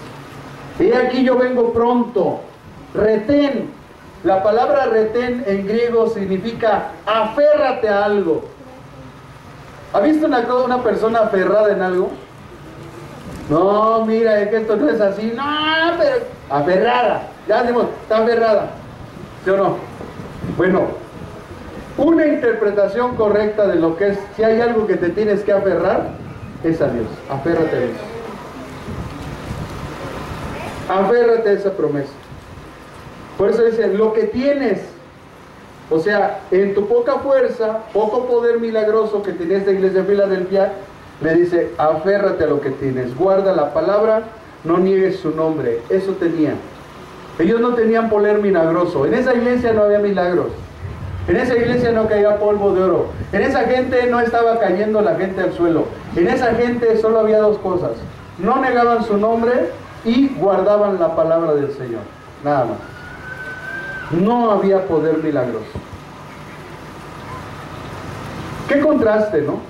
He aquí yo vengo pronto. Retén. La palabra retén en griego significa aférrate a algo. ¿Ha visto una persona aferrada en algo? No, mira, es que esto no es así. No, pero aferrada. Ya decimos, está aferrada. ¿Sí o no? Bueno, una interpretación correcta de lo que es, si hay algo que te tienes que aferrar, es a Dios. Aférrate a Dios. Aférrate a esa promesa. Por eso dice, lo que tienes, o sea, en tu poca fuerza, poco poder milagroso que tenía esta iglesia de Filadelfia, le dice, aférrate a lo que tienes, guarda la palabra, no niegues su nombre. Eso tenían. Ellos no tenían poder milagroso. En esa iglesia no había milagros. En esa iglesia no caía polvo de oro. En esa gente no estaba cayendo la gente al suelo. En esa gente solo había dos cosas. No negaban su nombre y guardaban la palabra del Señor. Nada más. No había poder milagroso. Qué contraste, ¿no?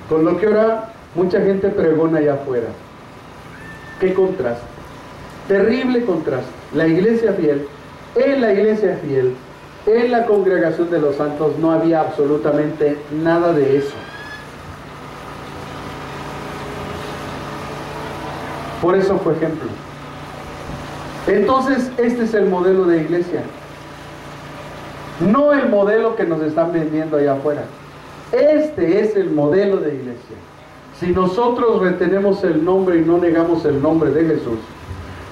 Con lo que ahora mucha gente pregona allá afuera. Qué contraste. Terrible contraste. La iglesia fiel, en la iglesia fiel, en la congregación de los santos no había absolutamente nada de eso. Por eso fue ejemplo. Entonces, este es el modelo de iglesia. No el modelo que nos están vendiendo allá afuera. Este es el modelo de iglesia. Si nosotros retenemos el nombre y no negamos el nombre de Jesús,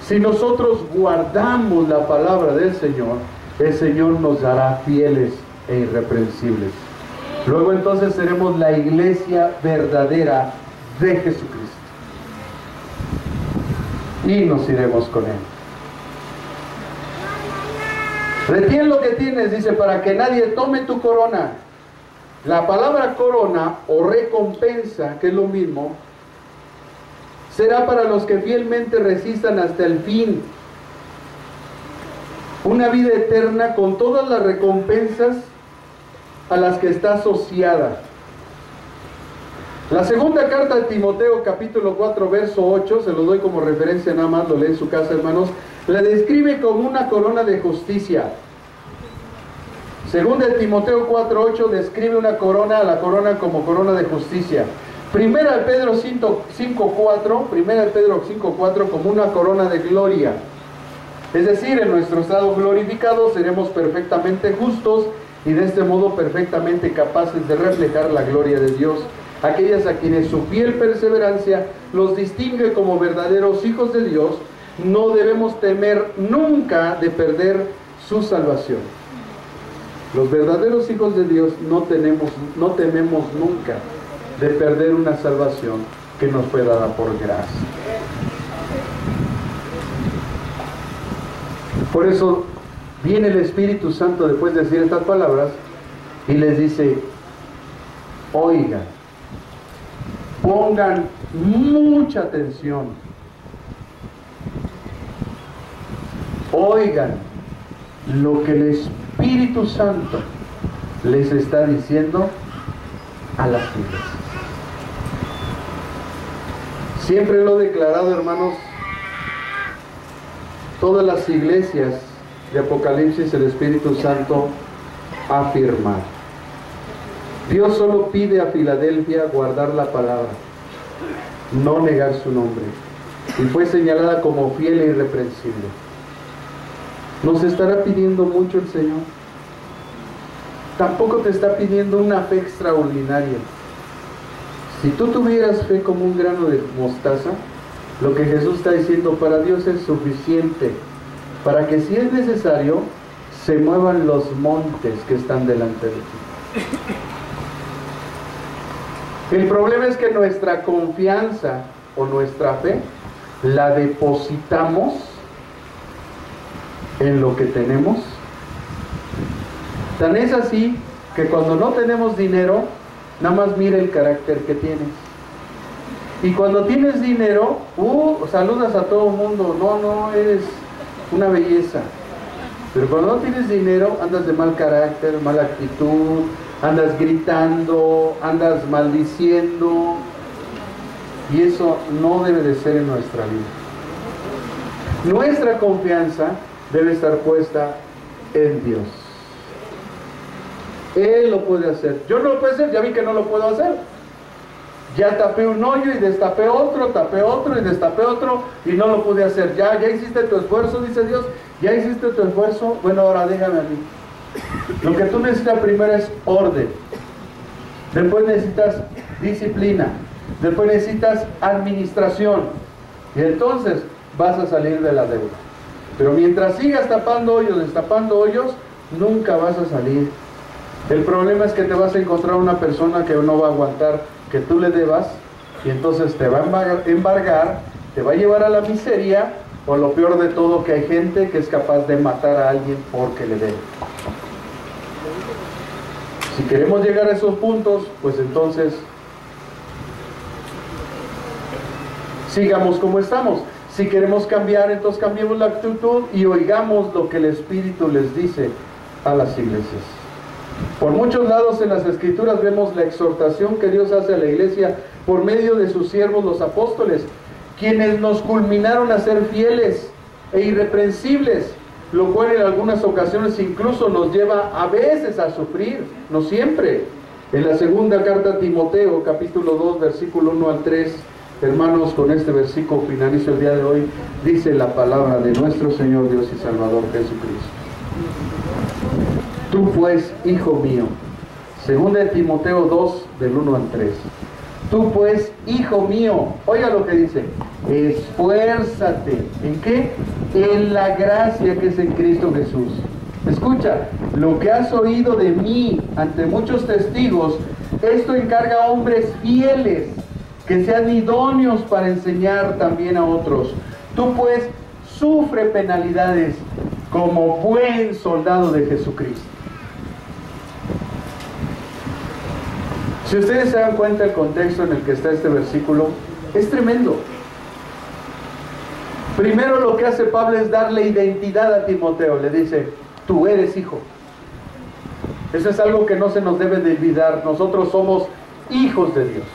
si nosotros guardamos la palabra del Señor, el Señor nos hará fieles e irreprensibles. Luego entonces seremos la iglesia verdadera de Jesucristo. Y nos iremos con Él. Retén lo que tienes, dice, para que nadie tome tu corona. La palabra corona o recompensa, que es lo mismo, será para los que fielmente resistan hasta el fin. Una vida eterna con todas las recompensas a las que está asociada. La segunda carta de Timoteo, capítulo 4, verso 8, se lo doy como referencia, nada más lo lee en su casa, hermanos, la describe como una corona de justicia. Segunda de Timoteo 4, 8 describe una corona, a la corona como corona de justicia. Primera de Pedro 5:4 como una corona de gloria. Es decir, en nuestro estado glorificado seremos perfectamente justos y de este modo perfectamente capaces de reflejar la gloria de Dios, aquellas a quienes su fiel perseverancia los distingue como verdaderos hijos de Dios. No debemos temer nunca de perder su salvación. Los verdaderos hijos de Dios no tememos nunca de perder una salvación que nos fue dada por gracia. Por eso viene el Espíritu Santo después de decir estas palabras y les dice: oigan, pongan mucha atención, oigan lo que el Espíritu Santo les está diciendo a las iglesias. Siempre lo he declarado, hermanos, todas las iglesias de Apocalipsis el Espíritu Santo afirma. Dios solo pide a Filadelfia guardar la palabra, no negar su nombre, y fue señalada como fiel e irreprensible. ¿Nos estará pidiendo mucho el Señor? Tampoco te está pidiendo una fe extraordinaria. Si tú tuvieras fe como un grano de mostaza, lo que Jesús está diciendo para Dios es suficiente para que, si es necesario, se muevan los montes que están delante de ti. El problema es que nuestra confianza o nuestra fe la depositamos en lo que tenemos. Tan es así que cuando no tenemos dinero, nada más mira el carácter que tienes. Y cuando tienes dinero, saludas a todo el mundo, no, eres una belleza. Pero cuando no tienes dinero, andas de mal carácter, mala actitud, andas gritando, andas maldiciendo. Y eso no debe de ser en nuestra vida. Nuestra confianza debe estar puesta en Dios. Él lo puede hacer. Yo no lo puedo hacer, ya vi que no lo puedo hacer. Ya tapé un hoyo y destapé otro, tapé otro y destapé otro y no lo pude hacer. Ya hiciste tu esfuerzo, dice Dios. Ya hiciste tu esfuerzo, bueno, ahora déjame a mí. Lo que tú necesitas primero es orden. Después necesitas disciplina. Después necesitas administración. Y entonces vas a salir de la deuda. Pero mientras sigas tapando hoyos, destapando hoyos, nunca vas a salir. El problema es que te vas a encontrar una persona que no va a aguantar que tú le debas, y entonces te va a embargar, te va a llevar a la miseria, o lo peor de todo, que hay gente que es capaz de matar a alguien porque le debe. Si queremos llegar a esos puntos, pues entonces sigamos como estamos. Si queremos cambiar, entonces cambiemos la actitud y oigamos lo que el Espíritu les dice a las iglesias. Por muchos lados en las Escrituras vemos la exhortación que Dios hace a la iglesia por medio de sus siervos los apóstoles, quienes nos culminaron a ser fieles e irreprensibles, lo cual en algunas ocasiones incluso nos lleva a veces a sufrir, no siempre. En la segunda carta a Timoteo, capítulo 2, versículo 1 al 3, hermanos, con este versículo finalizo el día de hoy, dice la palabra de nuestro Señor Dios y Salvador Jesucristo. Tú pues, hijo mío, segunda de Timoteo 2, del 1 al 3. Tú pues, hijo mío, oiga lo que dice, esfuérzate. ¿En qué? En la gracia que es en Cristo Jesús. Escucha, lo que has oído de mí ante muchos testigos, esto encarga a hombres fieles, que sean idóneos para enseñar también a otros. Tú pues, sufre penalidades como buen soldado de Jesucristo. Si ustedes se dan cuenta del contexto en el que está este versículo, es tremendo. Primero lo que hace Pablo es darle identidad a Timoteo. Le dice, tú eres hijo. Eso es algo que no se nos debe de olvidar. Nosotros somos hijos de Dios.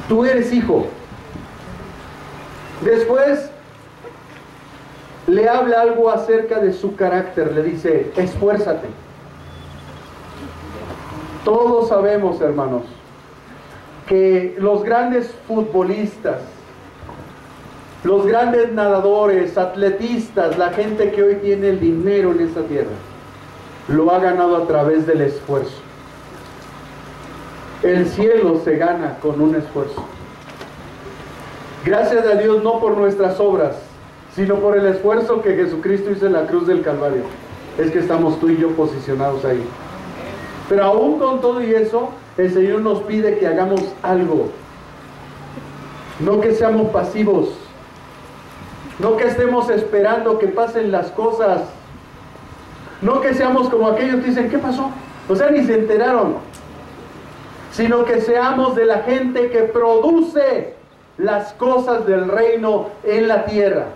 Tú eres hijo. Después le habla algo acerca de su carácter. Le dice, esfuérzate. Todos sabemos, hermanos, que los grandes futbolistas, los grandes nadadores, atletistas, la gente que hoy tiene el dinero en esta tierra, lo ha ganado a través del esfuerzo. El cielo se gana con un esfuerzo. Gracias a Dios, no por nuestras obras, sino por el esfuerzo que Jesucristo hizo en la cruz del Calvario. Es que estamos tú y yo posicionados ahí. Pero aún con todo y eso, el Señor nos pide que hagamos algo. No que seamos pasivos. No que estemos esperando que pasen las cosas. No que seamos como aquellos que dicen, ¿qué pasó? O sea, ni se enteraron. Sino que seamos de la gente que produce las cosas del reino en la tierra.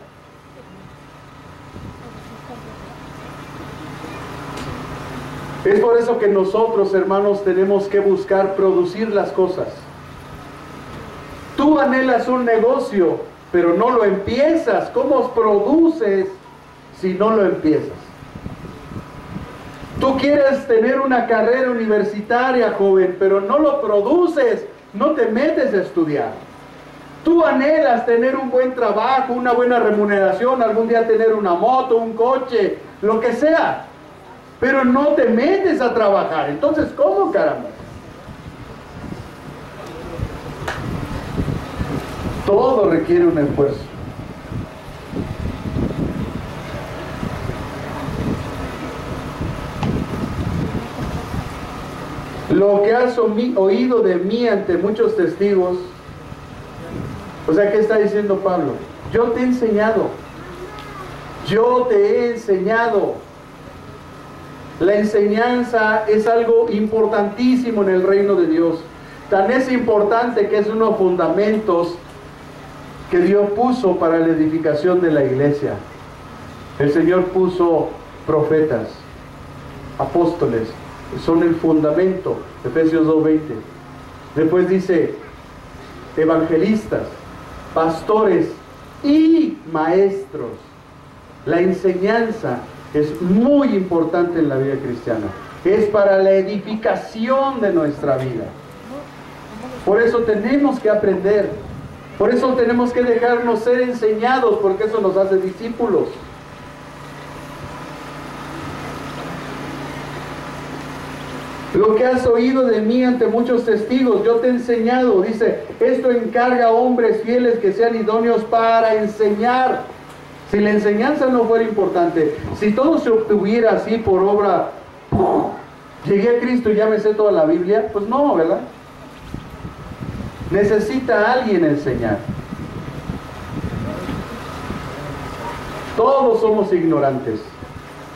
Es por eso que nosotros, hermanos, tenemos que buscar producir las cosas. Tú anhelas un negocio, pero no lo empiezas. ¿Cómo produces si no lo empiezas? Tú quieres tener una carrera universitaria, joven, pero no lo produces, no te metes a estudiar. Tú anhelas tener un buen trabajo, una buena remuneración, algún día tener una moto, un coche, lo que sea, pero no te metes a trabajar. Entonces, ¿cómo, caramba? Todo requiere un esfuerzo. Lo que has oído de mí ante muchos testigos, o sea, ¿qué está diciendo Pablo? Yo te he enseñado. Yo te he enseñado. La enseñanza es algo importantísimo en el reino de Dios. Tan es importante que es uno de los fundamentos que Dios puso para la edificación de la iglesia. El Señor puso profetas, apóstoles, son el fundamento, Efesios 2:20. Después dice evangelistas, pastores y maestros. La enseñanza es muy importante en la vida cristiana. Es para la edificación de nuestra vida. Por eso tenemos que aprender. Por eso tenemos que dejarnos ser enseñados, porque eso nos hace discípulos. Lo que has oído de mí ante muchos testigos, yo te he enseñado. Dice, esto encarga a hombres fieles que sean idóneos para enseñar. Si la enseñanza no fuera importante, si todo se obtuviera así por obra, llegué a Cristo y ya me sé toda la Biblia, pues no, ¿verdad? Necesita alguien enseñar. Todos somos ignorantes,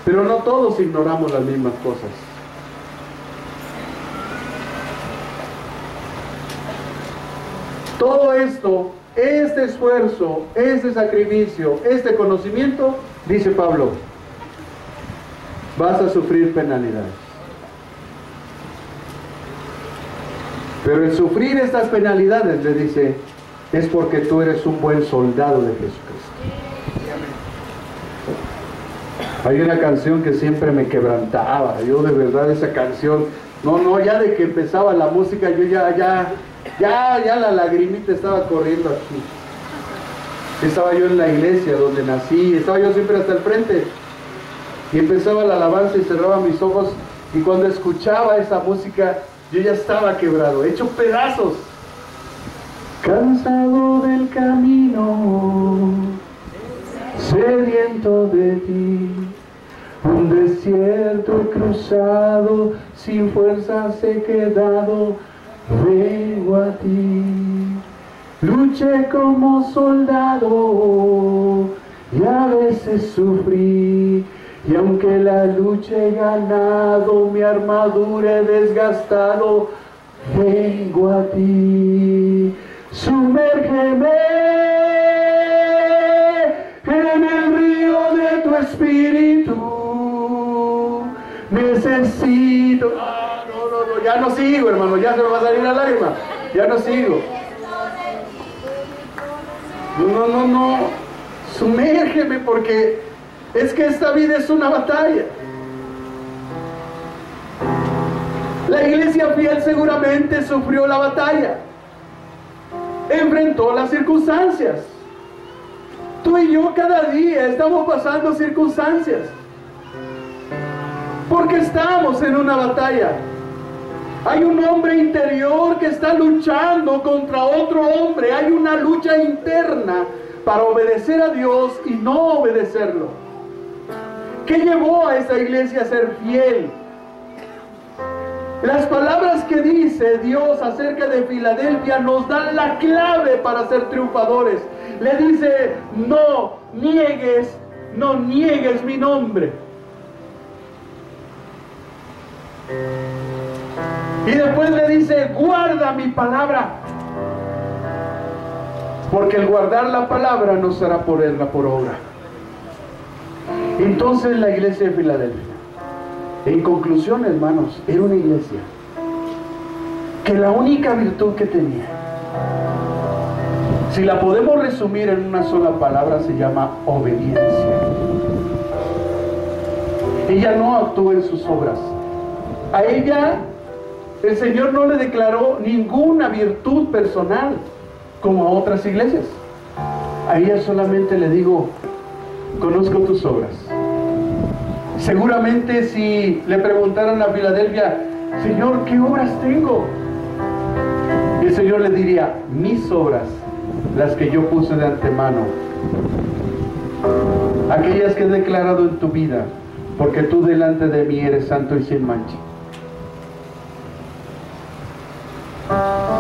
pero no todos ignoramos las mismas cosas. todo esto, este esfuerzo, este sacrificio, este conocimiento, dice Pablo, vas a sufrir penalidades. Pero el sufrir estas penalidades, le dice, es porque tú eres un buen soldado de Jesucristo. Hay una canción que siempre me quebrantaba. Yo de verdad esa canción, ya de que empezaba la música, yo ya la lagrimita estaba corriendo aquí. Estaba yo en la iglesia donde nací, estaba yo siempre hasta el frente. Y empezaba la alabanza y cerraba mis ojos. Y cuando escuchaba esa música, yo ya estaba quebrado, hecho pedazos. Cansado del camino, sediento de ti, un desierto he cruzado, sin fuerzas he quedado, vengo a ti. Luché como soldado y a veces sufrí, y aunque la lucha he ganado, mi armadura he desgastado, vengo a ti. Sumérgeme en el río de tu espíritu. Necesito... ya no sigo, hermano, ya se me va a salir la lágrima. Ya no sigo. No. Sumérgeme, porque es que esta vida es una batalla. La iglesia fiel seguramente sufrió la batalla. Enfrentó las circunstancias. Tú y yo cada día estamos pasando circunstancias, porque estamos en una batalla. Hay un hombre interior que está luchando contra otro hombre. Hay una lucha interna para obedecer a Dios y no obedecerlo. ¿Qué llevó a esta iglesia a ser fiel? Las palabras que dice Dios acerca de Filadelfia nos dan la clave para ser triunfadores. Le dice, no niegues mi nombre. Y después le dice, guarda mi palabra. Porque el guardar la palabra no será ponerla por obra. Entonces la iglesia de Filadelfia, en conclusión, hermanos, era una iglesia que la única virtud que tenía, si la podemos resumir en una sola palabra, se llama obediencia. Ella no actuó en sus obras. A ella el Señor no le declaró ninguna virtud personal como a otras iglesias. A ella solamente le digo, conozco tus obras. Seguramente si le preguntaran a Filadelfia, Señor, ¿qué obras tengo? Y el Señor le diría, mis obras, las que yo puse de antemano, aquellas que he declarado en tu vida, porque tú delante de mí eres santo y sin mancha.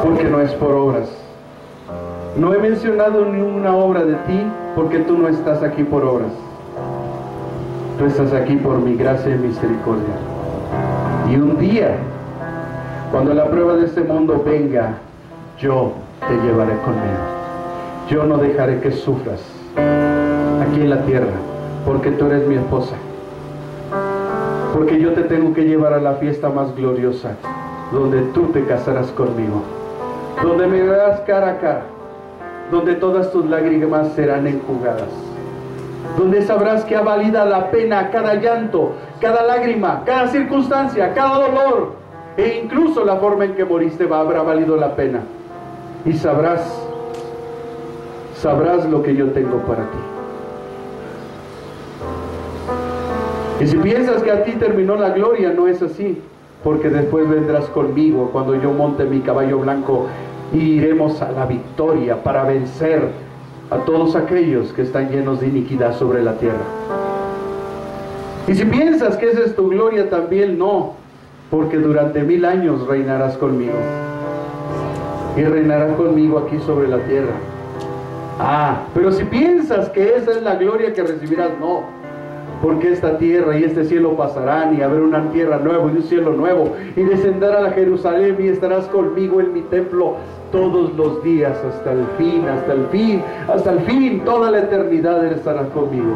Porque no es por obras. No he mencionado ni una obra de ti, porque tú no estás aquí por obras. Tú estás aquí por mi gracia y misericordia. Y un día, cuando la prueba de este mundo venga, yo te llevaré conmigo. Yo no dejaré que sufras aquí en la tierra, porque tú eres mi esposa. Porque yo te tengo que llevar a la fiesta más gloriosa, donde tú te casarás conmigo, donde me verás cara a cara, donde todas tus lágrimas serán enjugadas, donde sabrás que ha valido la pena cada llanto, cada lágrima, cada circunstancia, cada dolor, e incluso la forma en que moriste habrá valido la pena. Y sabrás lo que yo tengo para ti. Y si piensas que a ti terminó la gloria, no es así, porque después vendrás conmigo cuando yo monte mi caballo blanco y iremos a la victoria para vencer a todos aquellos que están llenos de iniquidad sobre la tierra. Y si piensas que esa es tu gloria, también no, porque durante 1000 años reinarás conmigo. Y reinarás conmigo aquí sobre la tierra. Pero si piensas que esa es la gloria que recibirás, no, porque esta tierra y este cielo pasarán, y habrá una tierra nueva y un cielo nuevo, y descenderá a la Jerusalén, y estarás conmigo en mi templo todos los días hasta el fin, hasta el fin, hasta el fin, toda la eternidad estarás conmigo.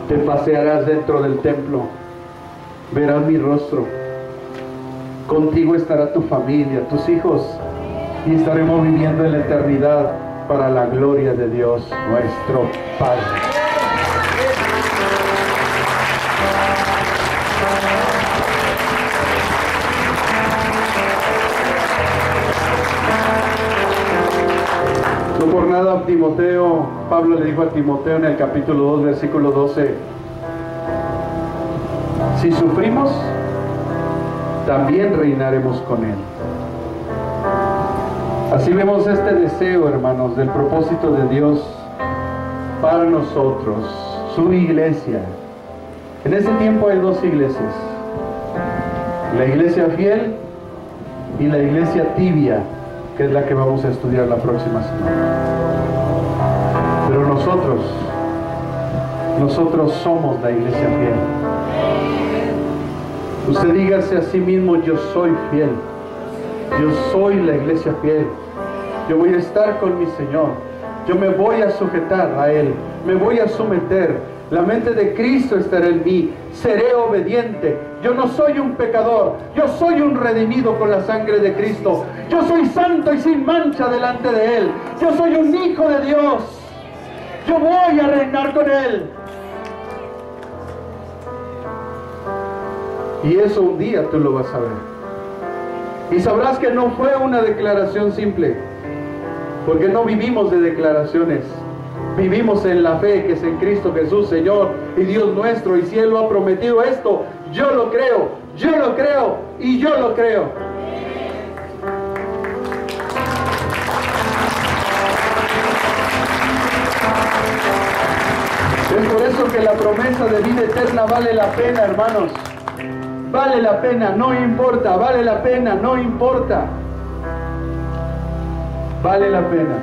Te pasearás dentro del templo, verás mi rostro, contigo estará tu familia, tus hijos, y estaremos viviendo en la eternidad para la gloria de Dios nuestro Padre. No por nada Timoteo, Pablo le dijo a Timoteo en el capítulo 2, versículo 12, si sufrimos, también reinaremos con Él. Así vemos este deseo, hermanos, del propósito de Dios para nosotros, su iglesia. En este tiempo hay dos iglesias, la iglesia fiel y la iglesia tibia, que es la que vamos a estudiar la próxima semana. Pero nosotros somos la iglesia fiel. Usted dígase a sí mismo, yo soy fiel, yo soy la iglesia fiel, yo voy a estar con mi Señor, yo me voy a sujetar a Él, me voy a someter, la mente de Cristo estará en mí, seré obediente, yo no soy un pecador, yo soy un redimido con la sangre de Cristo, yo soy santo y sin mancha delante de Él, yo soy un hijo de Dios, yo voy a reinar con Él. Y eso un día tú lo vas a ver. Y sabrás que no fue una declaración simple, porque no vivimos de declaraciones, vivimos en la fe que es en Cristo Jesús, Señor y Dios nuestro. Y si Él lo ha prometido esto, yo lo creo y yo lo creo. Es por eso que la promesa de vida eterna vale la pena, hermanos. Vale la pena, no importa, vale la pena, no importa. Vale la pena.